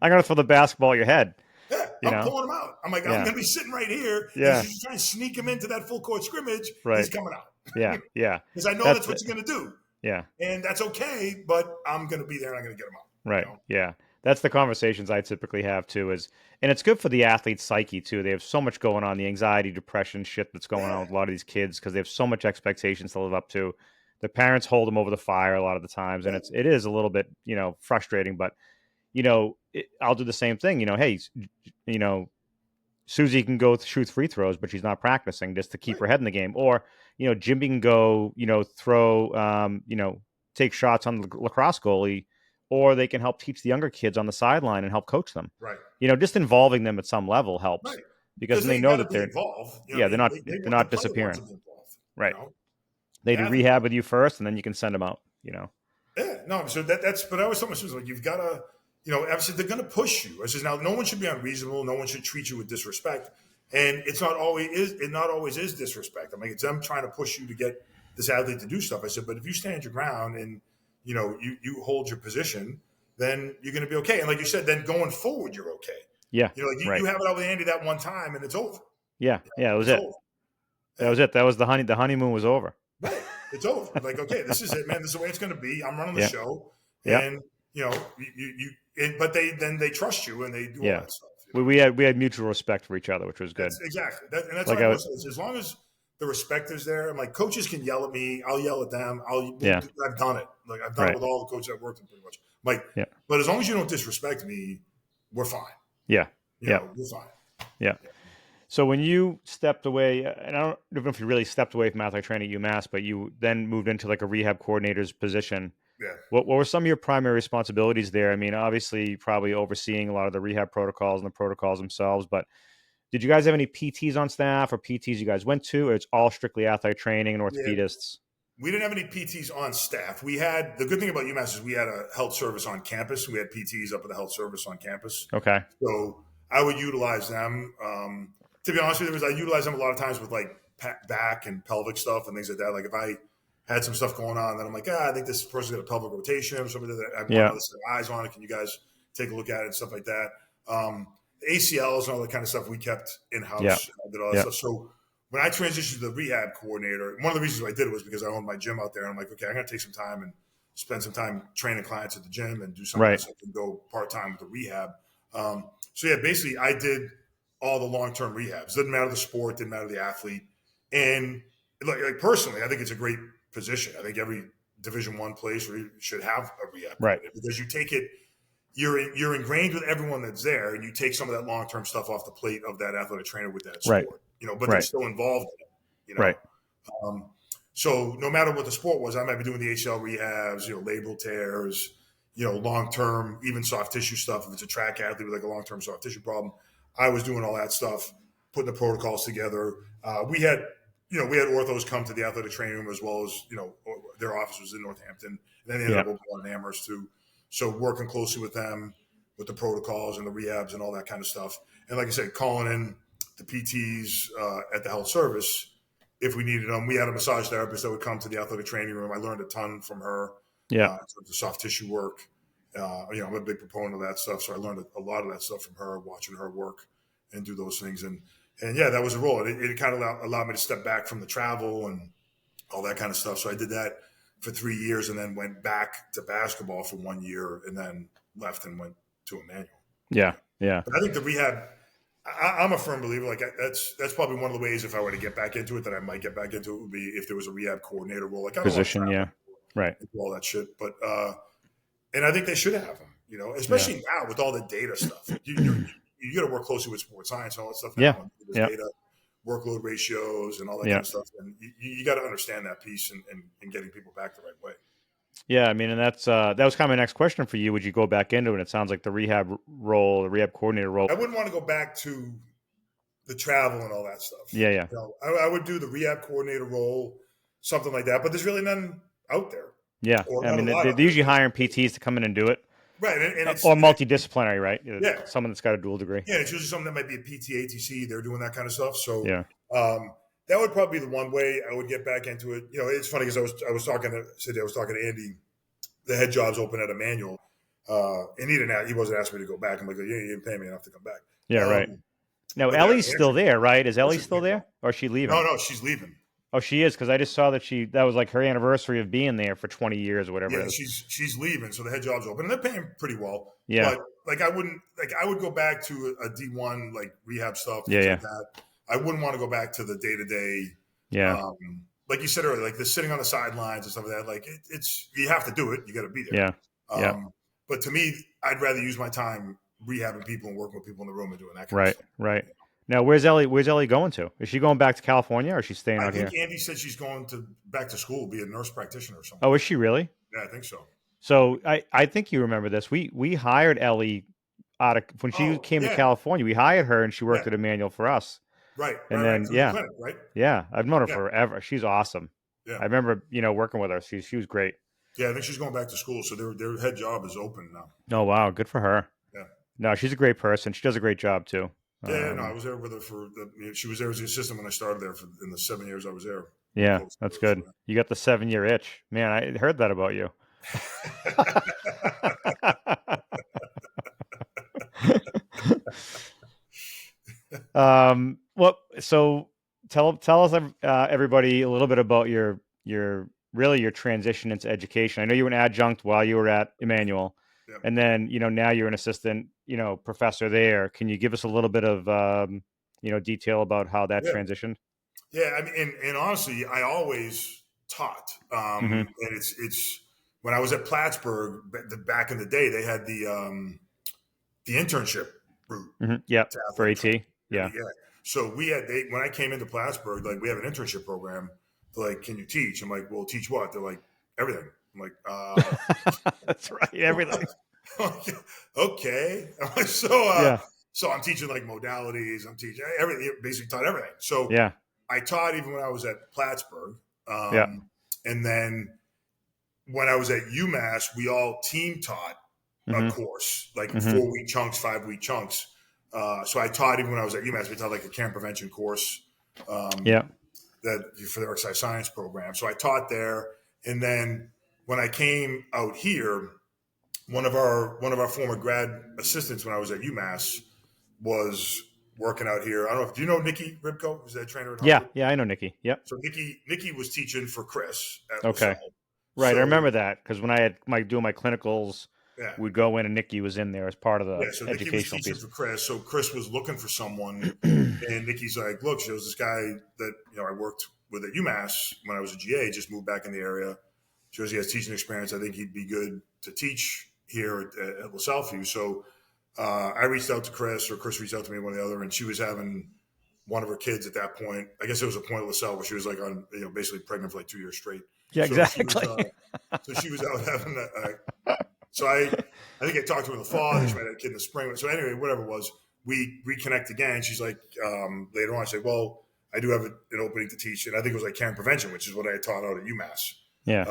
I'm gonna throw the basketball at your head. Yeah, I'm pulling him out. I'm like, I'm going to be sitting right here. Yeah. If you try and sneak him into that full court scrimmage, Right. he's coming out. Yeah. Yeah. Because I know that's what you're going to do. Yeah. And that's okay, but I'm going to be there and I'm going to get him out. Right. Yeah. That's the conversations I typically have too, and it's good for the athlete's psyche too. They have so much going on, the anxiety, depression shit that's going on with a lot of these kids because they have so much expectations to live up to. The parents hold them over the fire a lot of the times, and it is a little bit, frustrating, but I'll do the same thing. Hey, Susie can go shoot free throws, but she's not practicing just to keep her head in the game. Or, Jimmy can go, throw, take shots on the lacrosse goalie, or they can help teach the younger kids on the sideline and help coach them. Right. Just involving them at some level helps because they know that they're involved. They're not disappearing. Right. They do rehab with you first, and then you can send them out. Yeah. No. So that's. But I always tell my students, like, you've got to. Obviously they're going to push you. I says, now no one should be unreasonable. No one should treat you with disrespect. And it not always is disrespect. I mean, it's them trying to push you to get this athlete to do stuff. I said, but if you stand your ground and, you hold your position, then you're going to be okay. And like you said, then going forward, you're okay. Yeah. You have it out with Andy that one time and it's over. Yeah. Yeah. That was it. That was it. That was the honeymoon was over. Right. It's over. Like, okay, this is it, man. This is the way it's going to be. I'm running the show. Yeah. And, but they trust you and they do all that stuff. We had mutual respect for each other, which was good. Exactly. That's like as long as the respect is there. I'm like, coaches can yell at me. I'll yell at them. I've done it. Like, I've done it with all the coaches I've worked with pretty much. But as long as you don't disrespect me, we're fine. Yeah. We're fine. Yeah. So when you stepped away, and I don't know if you really stepped away from athletic training at UMass, but you then moved into like a rehab coordinator's position. Yeah. What were some of your primary responsibilities there? I mean, obviously, probably overseeing a lot of the rehab protocols and the protocols themselves, but did you guys have any PTs on staff or PTs you guys went to, or it's all strictly athletic training and orthopedists? We didn't have any PTs on staff. We had, the good thing about UMass is we had a health service on campus. We had PTs up at the health service on campus. Okay. So I would utilize them. To be honest with you, I utilize them a lot of times with like back and pelvic stuff and things like that. Like if I had some stuff going on, then I'm like, I think this person's got a pelvic rotation or something that I want to set eyes on it. Can you guys take a look at it and stuff like that? ACLs and all that kind of stuff we kept in-house. Yeah. I did all that stuff. So when I transitioned to the rehab coordinator, one of the reasons I did it was because I owned my gym out there. And I'm like, okay, I'm going to take some time and spend some time training clients at the gym and do something else. I can go part-time with the rehab. Basically I did all the long-term rehabs. Didn't matter the sport, didn't matter the athlete. And like personally, I think it's a great position. I think every Division I place should have a rehab, right? Because you take it, you're ingrained with everyone that's there, and you take some of that long term stuff off the plate of that athletic trainer with that sport, right. But they're still involved in it, right? So no matter what the sport was, I might be doing the ACL rehabs, labral tears, long term, even soft tissue stuff. If it's a track athlete with like a long term soft tissue problem, I was doing all that stuff, putting the protocols together. We had orthos come to the athletic training room as well as their office was in Northampton, and then they ended Yeah. up opening on Amherst too. So working closely with them with the protocols and the rehabs and all that kind of stuff. And like I said, calling in the PTs at the health service if we needed them. We had a massage therapist that would come to the athletic training room. I learned a ton from her. Yeah. In terms of soft tissue work. I'm a big proponent of that stuff, so I learned a lot of that stuff from her, watching her work and do those things. And yeah, that was a role. It kind of allowed me to step back from the travel and all that kind of stuff. So I did that for 3 years, and then went back to basketball for 1 year, and then left and went to Emmanuel. Yeah. Yeah. But I think the rehab. I'm a firm believer. Like that's probably one of the ways if I were to get back into it, that I might get back into it would be if there was a rehab coordinator role. Like I don't Position. want to Yeah. Right. and do all that shit, but and I think they should have them. Especially now with all the data stuff. You got to work closely with sports science and all that stuff now. Yeah. There's data, workload ratios, and all that kind of stuff. And you got to understand that piece and getting people back the right way. Yeah, I mean, and that was kind of my next question for you. Would you go back into it? It sounds like the rehab role, the rehab coordinator role. I wouldn't want to go back to the travel and all that stuff. Yeah, yeah. I would do the rehab coordinator role, something like that. But there's really none out there. Yeah, I mean, they're usually hiring PTs to come in and do it. Right, and it's or multidisciplinary, right? Yeah, someone that's got a dual degree. Yeah, it's usually something that might be a PT, ATC. They're doing that kind of stuff. So yeah. That would probably be the one way I would get back into it. It's funny because I was talking to Andy. The head job's open at Emmanuel, and he wasn't asking me to go back. I'm like, yeah, you didn't pay me enough to come back. Yeah, right. Now Ellie's still there, right? Is Ellie still there, or is she leaving? No, she's leaving. Oh, she is, because I just saw that that was like her anniversary of being there for 20 years or whatever. Yeah, it is. she's leaving, so the head job's open, and they're paying pretty well. Yeah, but I would go back to a D1 like rehab stuff. Yeah. Like that. I wouldn't want to go back to the day to day. Yeah. Like you said earlier, like the sitting on the sidelines and stuff like that. Like it's you have to do it. You got to be there. Yeah. But to me, I'd rather use my time rehabbing people and working with people in the room and doing that kind of stuff. Right. Now, where's Ellie going to? Is she going back to California, or is she staying out here? I think Andy said she's going back to school, be a nurse practitioner or something. Oh, is she really? Yeah, I think so. So I think you remember this. We hired Ellie when she came to California. We hired her, and she worked at Emmanuel for us. Right. And then the clinic, right? Yeah, I've known her forever. She's awesome. Yeah. I remember working with her. She was great. Yeah, I think she's going back to school, so their head job is open now. Oh wow, good for her. Yeah. No, she's a great person. She does a great job too. Yeah, I was there with her she was there as the assistant when I started there in the 7 years I was there. Yeah, that's good. You got the 7-year itch. Man, I heard that about you. So tell us everybody a little bit about your transition into education. I know you were an adjunct while you were at Emmanuel. Yep. And then, now you're an assistant, professor there. Can you give us a little bit of, detail about how that transitioned? Yeah. I mean, and honestly, I always taught. And it's when I was at Plattsburgh back in the day, they had the internship route. Mm-hmm. Yeah. For AT. Yeah. So when I came into Plattsburgh, like we have an internship program. They're like, can you teach? I'm like, well, teach what? They're like, everything. I'm like, that's right, everything. Okay. So I'm teaching like modalities. I'm teaching everything. Basically, taught everything. So I taught even when I was at Plattsburgh. And then when I was at UMass, we all team taught a course, like 4-week chunks, 5-week chunks. So I taught even when I was at UMass. We taught like a camp prevention course. That for the exercise science program. So I taught there, and then when I came out here, one of our former grad assistants when I was at UMass was working out here. I don't know. Do you know Nikki Ribko? Who's that trainer at Harvard? Yeah, I know Nikki. Yep. So Nikki was teaching for Chris at LaSalle. Right, so, I remember that because when I had doing my clinicals, we'd go in and Nikki was in there as part of the so educational Nikki was teaching piece. For Chris. So Chris was looking for someone, and Nikki's like, "Look, there's this guy that I worked with at UMass when I was a GA, just moved back in the area. Shows he has teaching experience. I think he'd be good to teach here at LaSalle for you." So I reached out to Chris, or Chris reached out to me, one or the other, and she was having one of her kids at that point. I guess it was a point at LaSalle where she was like on, basically pregnant for like 2 years straight. Yeah, So she was, exactly. so she was out having that. So I think I talked to her in the fall. She might have had a kid in the spring. So anyway, whatever it was, we reconnect again. She's like, later on, I said, well, I do have an opening to teach. And I think it was like care and prevention, which is what I had taught out at UMass. Yeah.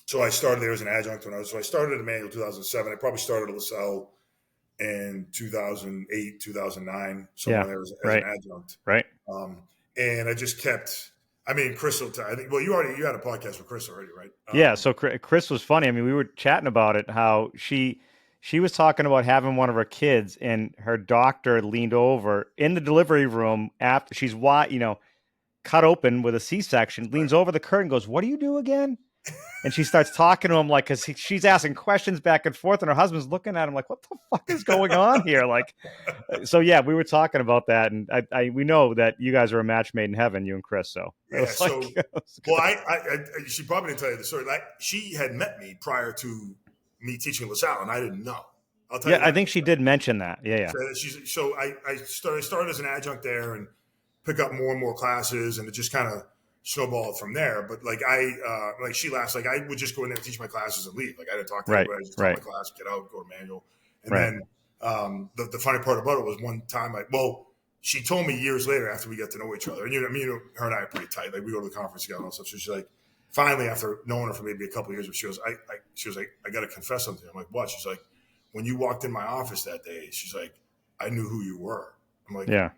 So I started there as an adjunct so I started at Emmanuel 2007. I probably started at LaSalle in 2008, 2009, somewhere there as an adjunct. Right. And I just kept, Chris will I think, well, you had a podcast with Chris already, right? Yeah. So Chris was funny. I mean, we were chatting about it, how she was talking about having one of her kids, and her doctor leaned over in the delivery room after she's, cut open with a C-section, leans over the curtain, goes, "What do you do again?" And she starts talking to him, like, because she's asking questions back and forth, and her husband's looking at him like, "What the fuck is going on here?" Like, so yeah, we were talking about that, and we know that you guys are a match made in heaven, you and Chris. So yeah, she probably didn't tell you the story. Like, she had met me prior to me teaching LaSalle, and I didn't know. I'll tell you. I think she did mention that. Yeah. So I started as an adjunct there and pick up more and more classes, and it just kind of snowballed from there. But like she laughs, like I would just go in there and teach my classes and leave. Like I didn't talk to anybody. I just taught my class, get out, go to manual. And then the funny part about it was one time she told me years later after we got to know each other, and her and I are pretty tight. Like we go to the conference together and all stuff. So she's like, finally, after knowing her for maybe a couple of years, she was like, I got to confess something. I'm like, what? She's like, when you walked in my office that day, she's like, I knew who you were. I'm like, yeah.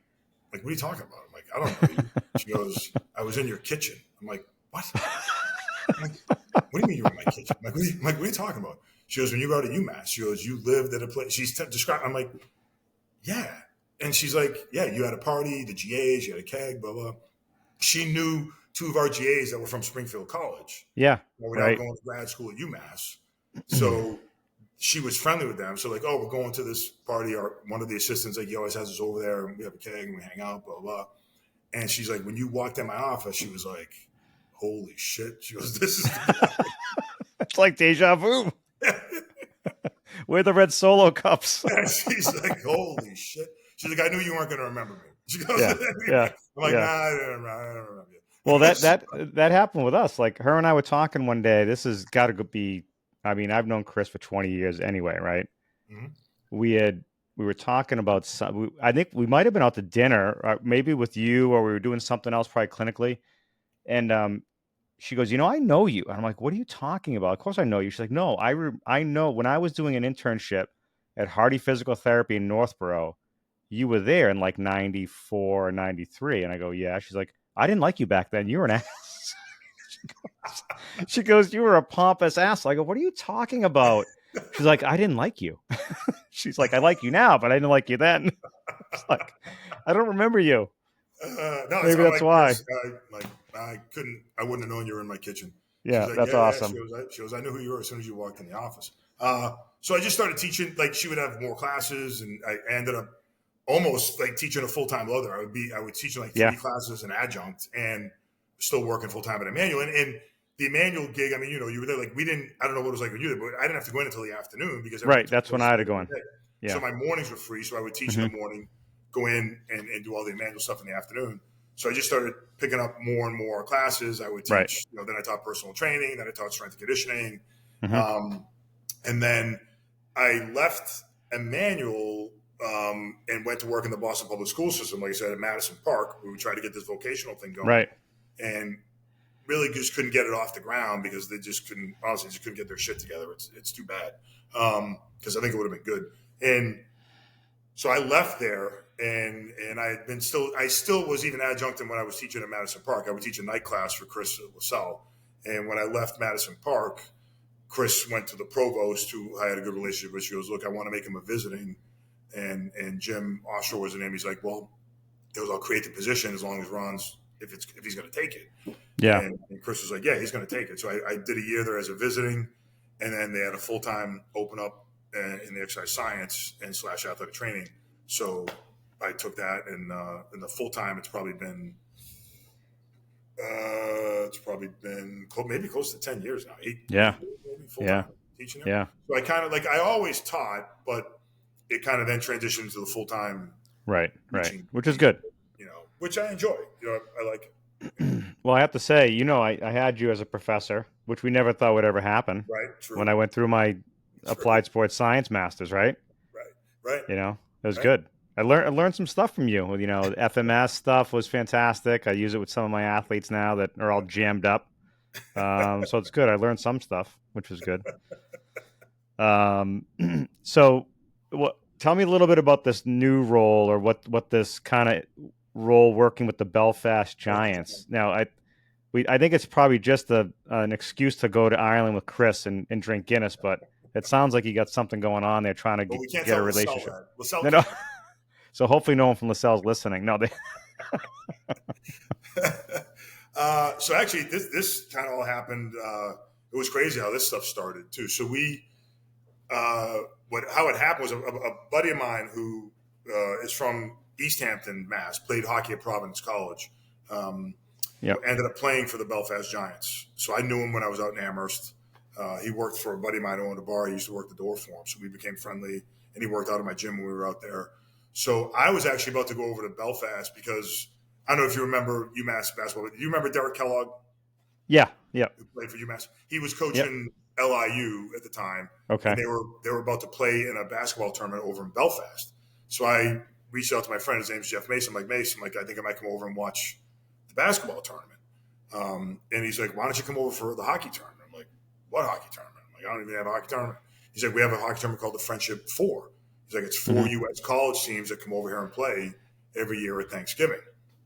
Like, what are you talking about? I'm like, I don't know you. She goes, I was in your kitchen. I'm like, what? I'm like, what do you mean you were in my kitchen? I'm like, what are you talking about? She goes, when you go to UMass, she goes, you lived at a place. She's described. I'm like, yeah. And she's like, yeah, you had a party, the GAs, you had a keg, blah, blah. She knew two of our GAs that were from Springfield College. Yeah. We're now going to grad school at UMass. So she was friendly with them. So like, oh, we're going to this party. Or one of the assistants, like, he always has us over there, and we have a keg and we hang out, blah, blah. And she's like, when you walked in my office, she was like, holy shit. She goes, this is it's like deja vu. We're the red Solo cups. She's like, holy shit. She's like, I knew you weren't going to remember me. She goes, yeah. I'm like, nah, I don't remember you. Well, that happened with us. Like, her and I were talking one day. This has got to be, I've known Chris for 20 years anyway, right? Mm-hmm. We were talking about I think we might have been out to dinner, maybe with you, or we were doing something else, probably clinically. And she goes, I know you. And I'm like, what are you talking about? Of course I know you. She's like, no, I know when I was doing an internship at Hardy Physical Therapy in Northborough, you were there in like 94 or 93. And I go, yeah. She's like, I didn't like you back then. You were an ass. She goes, you were a pompous ass. I go, what are you talking about? She's like, I didn't like you. She's like, I like you now, but I didn't like you then. It's like, I don't remember you. No, maybe that's why. I wouldn't have known you were in my kitchen. Yeah, like, that's awesome. She goes, I knew who you were as soon as you walked in the office. So I just started teaching. Like, she would have more classes, and I ended up almost like teaching a full-time loader. I would teach like 3 classes as an adjunct and still working full-time at Emmanuel. And the Emmanuel gig, you were there. Like, I don't know what it was like when you were there, but I didn't have to go in until the afternoon because that's when I had to go in. Yeah. So my mornings were free, so I would teach in the morning, go in and do all the Emmanuel stuff in the afternoon. So I just started picking up more and more classes. I would teach, then I taught personal training, then I taught strength and conditioning. And then I left Emmanuel and went to work in the Boston public school system, like I said, at Madison Park. We would try to get this vocational thing going. Right. And really just couldn't get it off the ground because they just couldn't get their shit together. It's too bad. Because I think it would have been good. And so I left there, and I still was even adjunct when I was teaching at Madison Park. I would teach a night class for Chris at LaSalle. And when I left Madison Park, Chris went to the provost, who I had a good relationship with. She goes, look, I want to make him a visiting. And Jim Oshaw was the name. He's like, well, I'll create the position as long as Ron's, if he's going to take it. Yeah. And Chris was like, yeah, he's going to take it. So I did a year there as a visiting, and then they had a full-time open up in the exercise science and / athletic training. So I took that, and in the full-time, it's probably been maybe close to 10 years now. 8 years, maybe full-time teaching there. Yeah. So I kind of I always taught, but it kind of then transitioned to the full-time. Right. Which is good. which I enjoy. I like it. Well, I have to say, I had you as a professor, which we never thought would ever happen Right? True. when I went through my True. applied sports science masters, right? Right. Right. It was Right. good. I learned some stuff from you. FMS stuff was fantastic. I use it with some of my athletes now that are all jammed up. So it's good. I learned some stuff, which was good. Um, so tell me a little bit about this new role, or what this kind of role working with the Belfast Giants. Now, I think it's probably just an excuse to go to Ireland with Chris and drink Guinness, but it sounds like you got something going on there trying to But we can't get a tell LaSalle relationship. that. LaSalle No, no. can't. So hopefully no one from LaSalle's listening. No, they. So actually, this kind of all happened. It was crazy how this stuff started too. So how it happened was a buddy of mine who is from East Hampton, Mass, played hockey at Providence College. Ended up playing for the Belfast Giants. So I knew him when I was out in Amherst. He worked for a buddy of mine who owned a bar. He used to work the door for him. So we became friendly, and he worked out at my gym when we were out there. So I was actually about to go over to Belfast because I don't know if you remember UMass basketball. But do you remember Derek Kellogg? Yeah. Who played for UMass? He was coaching LIU at the time. Okay. And they were about to play in a basketball tournament over in Belfast. So I reached out to my friend. His name's Jeff Mason. I'm like, Mason, I think I might come over and watch the basketball tournament. And he's like, why don't you come over for the hockey tournament? I'm like, what hockey tournament? I'm like, I don't even have a hockey tournament. He's like, we have a hockey tournament called the Friendship Four. He's like, it's 4 U.S. college teams that come over here and play every year at Thanksgiving.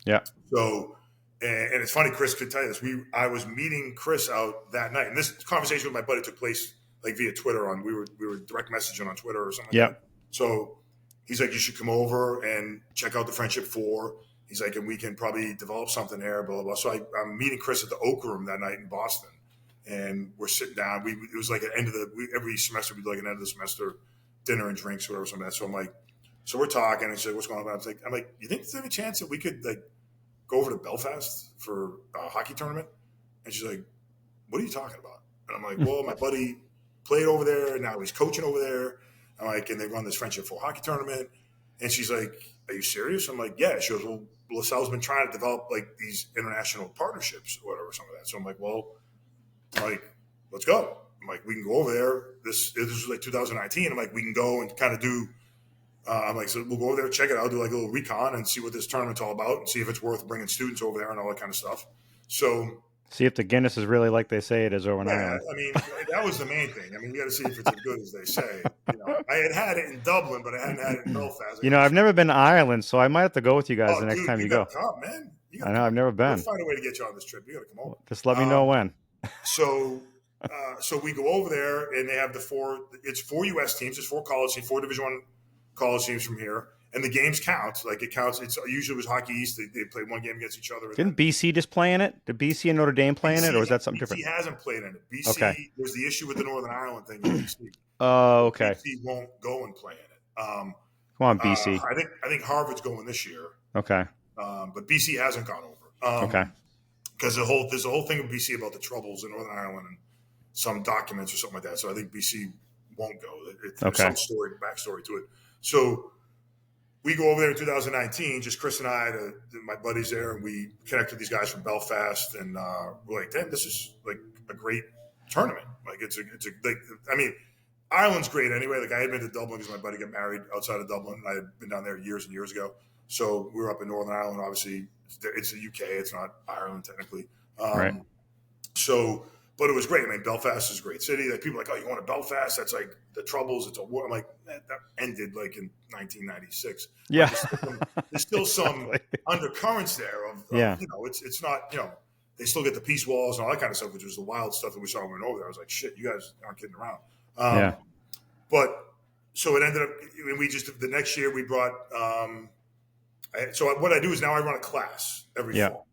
Yeah. So, and it's funny, Chris could tell you this. I was meeting Chris out that night, and this conversation with my buddy took place like via Twitter. We were direct messaging on Twitter or something. Like that. So he's like, you should come over and check out the Friendship Four. He's like, and we can probably develop something there, blah, blah, blah. So I'm meeting Chris at the Oak Room that night in Boston. And we're sitting down. It was like an end of every semester, we'd do like an end of the semester dinner and drinks, whatever, something like that. So I'm like, so we're talking, and she's like, what's going on? I'm like, you think there's any chance that we could like go over to Belfast for a hockey tournament? And she's like, what are you talking about? And I'm like, well, my buddy played over there, and now he's coaching over there. I'm like, and they run this Friendship 4 hockey tournament. And she's like, are you serious? I'm like, yeah. She goes, well, LaSalle's been trying to develop like these international partnerships or whatever, some of that. So I'm like, well, let's go. I'm like, we can go over there. This was like 2019. I'm like, we can go and kind of do. I'm like, so we'll go over there, check it out, do like a little recon, and see what this tournament's all about, and see if it's worth bringing students over there and all that kind of stuff. So, see if the Guinness is really like they say it is over in Ireland. I mean, that was the main thing. I mean, we got to see if it's as good as they say. I had it in Dublin, but I hadn't had it in Belfast. I've never been to Ireland, so I might have to go with you guys the next time you go. Come, man. I know, I've never been. We'll find a way to get you on this trip. You got to come over. Just let me know when. So we go over there, and they have it's 4 U.S. teams, it's 4 college teams, 4 Division I college teams from here, and the games count. Like it counts. It's usually was Hockey East. They play one game against each other. Didn't BC just play in it? Did BC and Notre Dame play in it, or was that something different? BC hasn't played in it. BC, there's the issue with the Northern Ireland thing. BC. Oh, okay. BC won't go and play in it. Come on, BC. I think Harvard's going this year. Okay. But BC hasn't gone over. Okay. Because there's a whole thing with BC about the troubles in Northern Ireland and some documents or something like that. So I think BC won't go. There's some backstory to it. So we go over there in 2019, just Chris and I, my buddies there, and we connect with these guys from Belfast, and we're like, damn, this is like a great tournament. Like I mean, Ireland's great anyway. Like I had been to Dublin because my buddy got married outside of Dublin. I had been down there years and years ago. So we were up in Northern Ireland. Obviously, it's the UK. It's not Ireland technically. Right. So, but it was great. I mean, Belfast is a great city. Like people are like, oh, you want to Belfast? That's like the Troubles. It's a war. I'm like, that ended like in 1996. Yeah. There's still some undercurrents there of it's not, they still get the peace walls and all that kind of stuff, which was the wild stuff that we saw when we went over there. I was like, shit, you guys aren't kidding around. But so it ended up, and the next year we brought, so what I do is now I run a class every fall.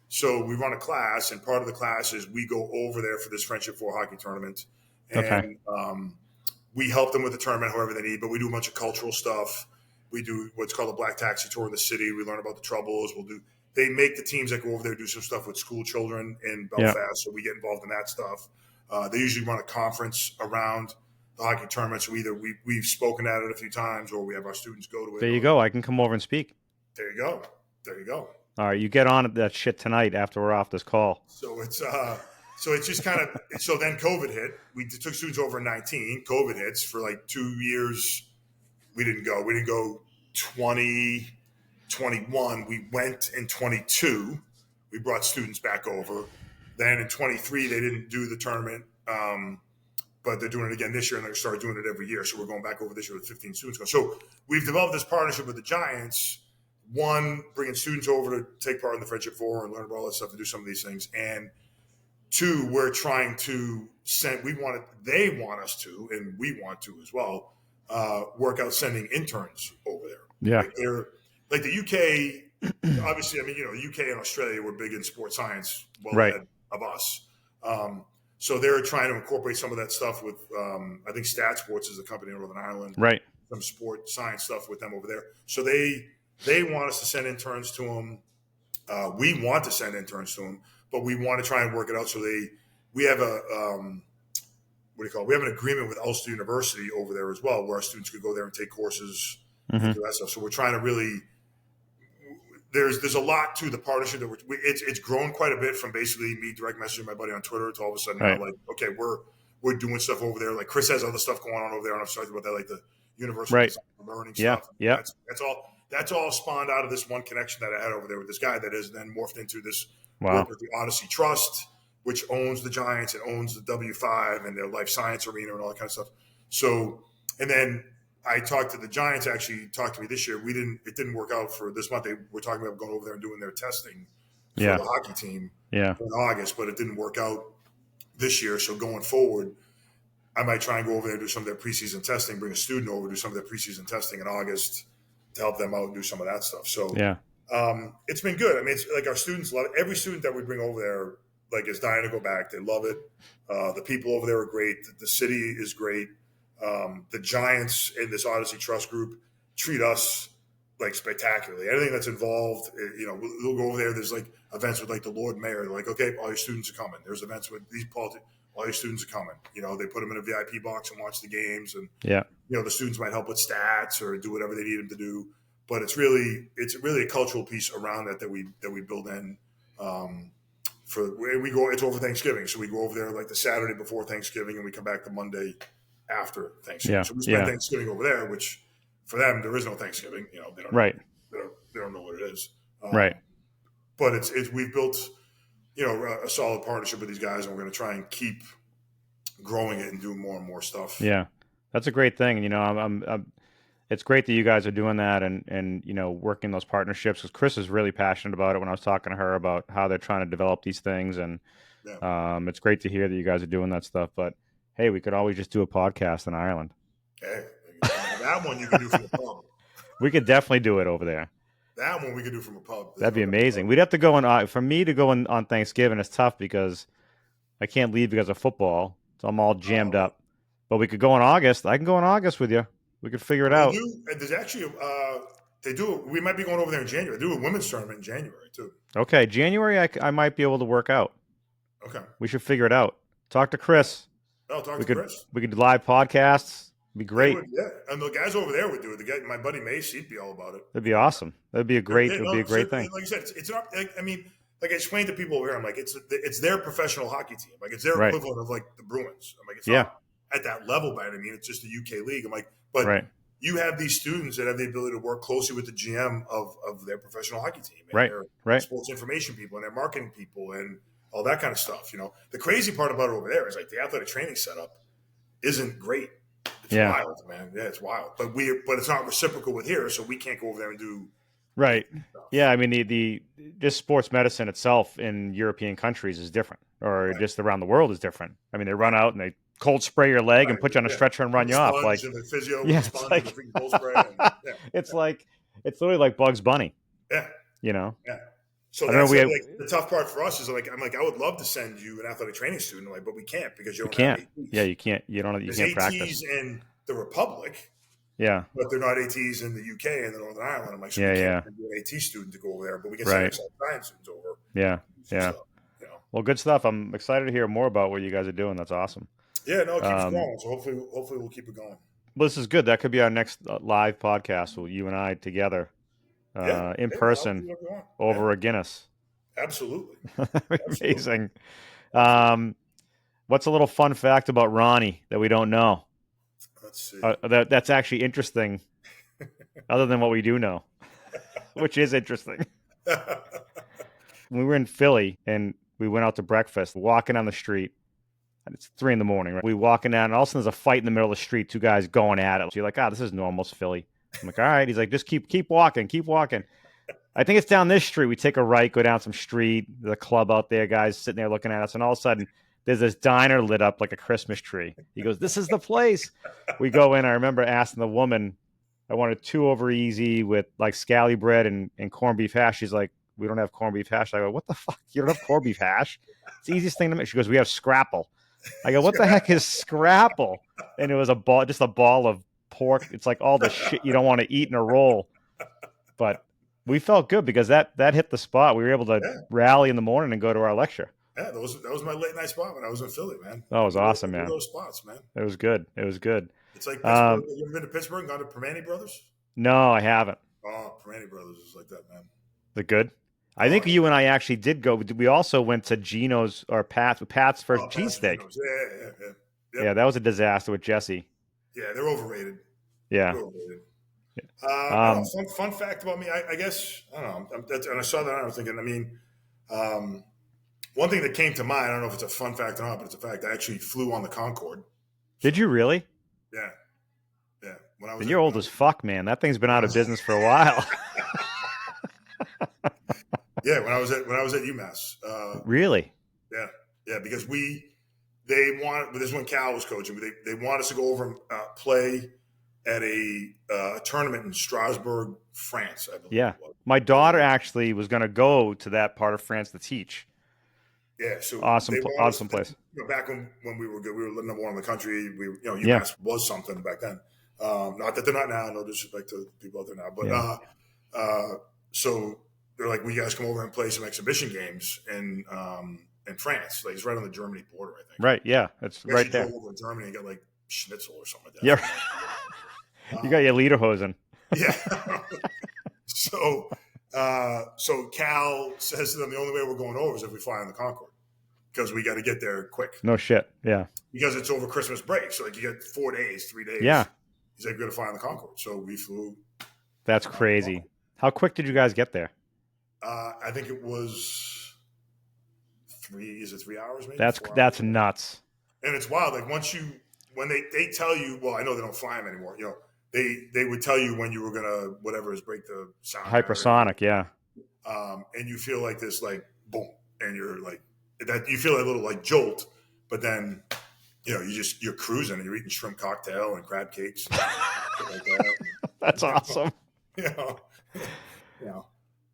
So we run a class, and part of the class is we go over there for this Friendship 4 hockey tournament. And we help them with the tournament however they need, but we do a bunch of cultural stuff. We do what's called a black taxi tour in the city. We learn about the Troubles. They make the teams that go over there do some stuff with school children in Belfast, so we get involved in that stuff. They usually run a conference around the hockey tournament, so either we've spoken at it a few times or we have our students go to it. There you go. I can come over and speak. There you go. All right, you get on that shit tonight after we're off this call. So it's just kind of so then COVID hit. We took students over in 19. COVID hits for like 2 years. We didn't go. We didn't go 2021. We went in 22. We brought students back over. Then in 23, they didn't do the tournament, but they're doing it again this year, and they're going to start doing it every year. So we're going back over this year with 15 students. So we've developed this partnership with the Giants. One, bringing students over to take part in the Friendship Four and learn about all that stuff to do some of these things. And two, we're trying to send. They want us to, and we want to as well. Work out sending interns over there. Yeah. Like the UK. Obviously, I mean, the UK and Australia were big in sports science, ahead of us. So they're trying to incorporate some of that stuff with, I think Stat Sports is a company in Northern Ireland. Right. Some sport science stuff with them over there. So they want us to send interns to them. We want to send interns to them, but we want to try and work it out. So we have we have an agreement with Ulster University over there as well, where our students could go there and take courses and do that stuff. So we're trying to really. There's a lot to the partnership that it's grown quite a bit from basically me direct messaging my buddy on Twitter to all of a sudden now, like, okay, we're doing stuff over there. Like Chris has other stuff going on over there, and I've talked about that, like the university learning stuff. Yeah. That's all spawned out of this one connection that I had over there with this guy that has then morphed into this work with the Odyssey Trust, which owns the Giants and owns the W5 and their life science arena and all that kind of stuff. So, and then I talked to the Giants, actually talked to me this year. It didn't work out for this month. They were talking about going over there and doing their testing for the hockey team in August, but it didn't work out this year. So going forward, I might try and go over there and do some of their preseason testing, bring a student over, do some of their preseason testing in August to help them out and do some of that stuff. So it's been good. I mean, it's like our students love it. Every student that we bring over there, like, is dying to go back. They love it. The people over there are great. The city is great. The Giants in this Odyssey Trust group treat us like spectacularly. Anything that's involved, we'll go over there. There's like events with like the Lord Mayor. They're like, okay, all your students are coming. There's events with these politics. All your students are coming. They put them in a VIP box and watch the games, and the students might help with stats or do whatever they need them to do. But it's really a cultural piece around that we build in. It's over Thanksgiving, so we go over there like the Saturday before Thanksgiving, and we come back the Monday after Thanksgiving. So we spend Thanksgiving over there, which for them there is no Thanksgiving. They don't they don't know what it is. But we've built a solid partnership with these guys, and we're going to try and keep growing it and doing more and more stuff. Yeah, that's a great thing. It's great that you guys are doing that and working those partnerships, because Chris is really passionate about it when I was talking to her about how they're trying to develop these things. And it's great to hear that you guys are doing that stuff. But hey, we could always just do a podcast in Ireland. Hey, that one you can do from a pub. We could definitely do it over there. That one we could do from a pub. That'd be amazing. We'd have to go on. For me to go on Thanksgiving, it's tough because I can't leave because of football. So I'm all jammed up. But we could go in August. I can go in August with you. We could figure it out. There's actually we might be going over there in January. They do a women's tournament in January too. Okay, January I might be able to work out. Okay. We should figure it out. Talk to Chris. Talk to Chris. We could do live podcasts. It'd be great. And the guys over there would do it. My buddy Mace, he'd be all about it. That'd be awesome. That'd be a great thing. Like you said, it's not. Like I explained to people over here, I'm like, it's their professional hockey team. Like, it's their equivalent of like the Bruins. I'm like, it's not at that level by any means. It's just the UK league. I'm like, but you have these students that have the ability to work closely with the GM of their professional hockey team, and their sports information people and their marketing people and all that kind of stuff. The crazy part about it over there is like the athletic training setup isn't great. It's wild, man. Yeah, it's wild. But it's not reciprocal with here, so we can't go over there and do stuff. Yeah, I mean the just sports medicine itself in European countries is different, or just around the world is different. I mean, they run out and they cold spray your leg and put you on a stretcher and run you off. Like, and the physio it's like, and the cold spray it's literally like Bugs Bunny. Yeah. Yeah. So that's the tough part for us is like, I'm like, I would love to send you an athletic training student, but we can't because you don't have ATs. Yeah, you can't. You can't practice. ATs in the Republic. Yeah. But they're not ATs in the UK and the Northern Ireland. I'm like, so we can't do an AT student to go over there, but we can send some science students over. Yeah. Stuff, Well, good stuff. I'm excited to hear more about what you guys are doing. That's awesome. Yeah, no, it keeps going. So hopefully we'll keep it going. Well, this is good. That could be our next live podcast with you and I together. Yeah. in Hey, man, I'll do person whatever you want. over Yeah, a Guinness. absolutely. Absolutely. Amazing. Absolutely. What's a little fun fact about Ronnie that we don't know? Let's see. That's actually interesting, other than what we do know, which is interesting. We were in Philly and we went out to breakfast, walking down the street. And it's 3 in the morning, right? We walking down, and all of a sudden there's a fight in the middle of the street, two guys going at it. So you're like, this is normal, it's Philly. I'm like, all right. He's like, just keep walking, keep walking. I think it's down this street. We take a right, go down some street. There's a club out there, guys sitting there looking at us, and all of a sudden there's this diner lit up like a Christmas tree. He goes, "This is the place." We go in. I remember asking the woman, I wanted 2 over easy with like scally bread and corned beef hash. She's like, "We don't have corned beef hash." I go, "What the fuck? You don't have corned beef hash? It's the easiest thing to make." She goes, "We have scrapple." I go, "What the heck is scrapple?" And it was just a ball of pork. It's like all the shit you don't want to eat in a roll. But we felt good because that hit the spot. We were able to Yeah. rally in the morning and go to our lecture. Yeah, that was my late night spot when I was in Philly, man. That was awesome, I do man. those spots, man. It was good. It was good. It's like Pittsburgh. You ever been to Pittsburgh and gone to Permane Brothers? No, I haven't. Oh, Permane Brothers is like that, man. The good. I think you and I actually did go. We also went to Gino's or Pat's first cheesesteak. Yeah. Yeah, that was a disaster with Jesse. Yeah, they're overrated. Yeah. They're overrated. I don't know, fun fact about me, I guess, I don't know. And I saw that and I was thinking, I mean, one thing that came to mind, I don't know if it's a fun fact or not, but it's a fact. I actually flew on the Concorde. Did you really? Yeah. Yeah. When I was and you're old as fuck, man. That thing's been out of business for a while. Yeah, when I was at UMass. Really? Yeah, because this is when Cal was coaching. They want us to go over and play at a tournament in Strasbourg, France, I believe. Yeah. My daughter actually was going to go to that part of France to teach. Yeah, so awesome place. Back when we were good, we were number 1 in the country. UMass was something back then. Not that they're not now. No disrespect to people out there now, but so they're like, "Will you guys come over and play some exhibition games in France?" Like, it's right on the Germany border, I think. Right. Yeah, it's right there. Drove over to Germany and got like schnitzel or something like that. Yeah. You got your lederhosen. Yeah. So Cal says to them, the only way we're going over is if we fly on the Concorde because we got to get there quick. No shit. Yeah. Because it's over Christmas break. So like you get 4 days, 3 days. Yeah. He's like, we're going to fly on the Concorde. So we flew. That's crazy. How quick did you guys get there? I think it was 3 hours maybe? That's nuts. And it's wild. Like when they tell you, well, I know they don't fly them anymore. They would tell you when you were gonna break the sound. Hypersonic, yeah. And you feel like this, like boom, and you're like that. You feel a little like jolt, but then you're cruising and you're eating shrimp cocktail and crab cakes. And like that. That's awesome.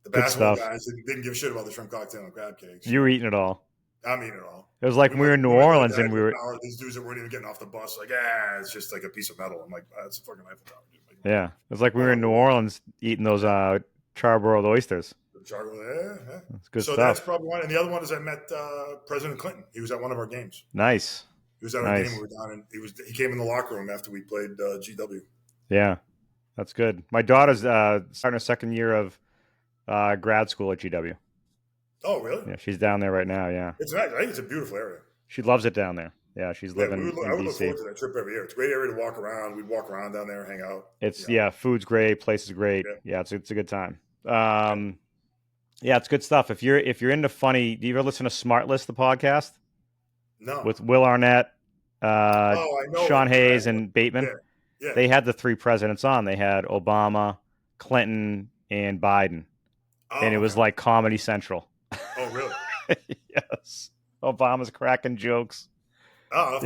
The basketball guys didn't give a shit about the shrimp cocktail and crab cakes. You were eating it all. I'm eating it all. It was like we were in New Orleans and we were. These dudes that weren't even getting off the bus, like, it's just like a piece of metal. I'm like, it's a fucking Eiffel Tower. Yeah, it was like we were in New Orleans eating those charbroiled oysters. Yeah. It's good stuff. So that's probably one. And the other one is I met President Clinton. He was at one of our games. Nice. He was at our game. We were down, and he came in the locker room after we played GW. Yeah, that's good. My daughter's starting her second year of grad school at GW. Oh, really? Yeah, she's down there right now. Yeah, it's nice. I think it's a beautiful area. She loves it down there. Yeah, she's living in DC. I would look forward to that trip every year. It's a great area to walk around. We'd walk around down there, hang out. It's food's great, place is great. Yeah, it's a good time. Yeah, it's good stuff. If you're into funny, do you ever listen to Smart List, the podcast? No. With Will Arnett, Sean Hayes, and Bateman. Yeah. They had the 3 presidents on. They had Obama, Clinton, and Biden. And it was like Comedy Central. Oh, really? Yes. Obama's cracking jokes. Oh,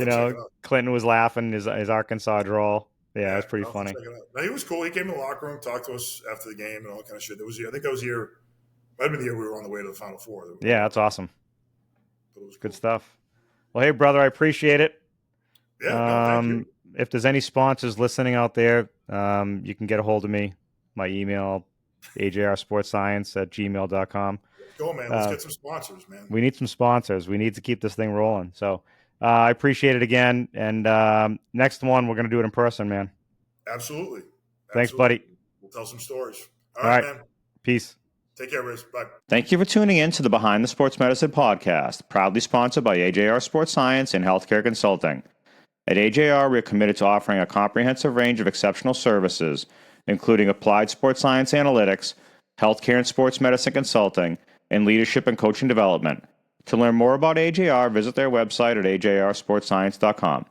Clinton was laughing his Arkansas drawl. Yeah, it was pretty funny. No, he was cool. He came in the locker room, talked to us after the game and all that kind of shit. I think that was the year. Might have been the year we were on the way to the Final Four. Yeah, that's awesome. But it was good stuff. Well, hey, brother, I appreciate it. Yeah, thank you. If there's any sponsors listening out there, you can get a hold of me. My email, ajrsportscience@gmail.com. Go, man. Let's get some sponsors, man. We need some sponsors. We need to keep this thing rolling. So I appreciate it again. And next one, we're going to do it in person, man. Absolutely. Thanks, buddy. We'll tell some stories. All right, man. Peace. Take care, Riz. Bye. Thank you for tuning in to the Behind the Sports Medicine podcast, proudly sponsored by AJR Sports Science and Healthcare Consulting. At AJR, we are committed to offering a comprehensive range of exceptional services, including applied sports science analytics, healthcare and sports medicine consulting, and leadership and coaching development. To learn more about AJR, visit their website at ajrsportscience.com.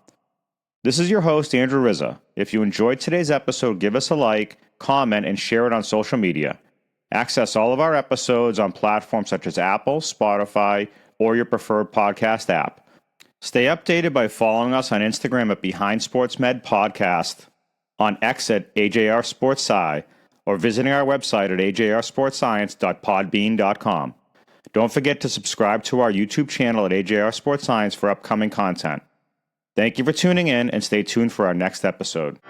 This is your host, Andrew Rizza. If you enjoyed today's episode, give us a like, comment, and share it on social media. Access all of our episodes on platforms such as Apple, Spotify, or your preferred podcast app. Stay updated by following us on Instagram at Behind Sports Med Podcast, on X at AJR Sports Sci, or visiting our website at ajrsportscience.podbean.com. Don't forget to subscribe to our YouTube channel at AJR Sports Science for upcoming content. Thank you for tuning in, and stay tuned for our next episode.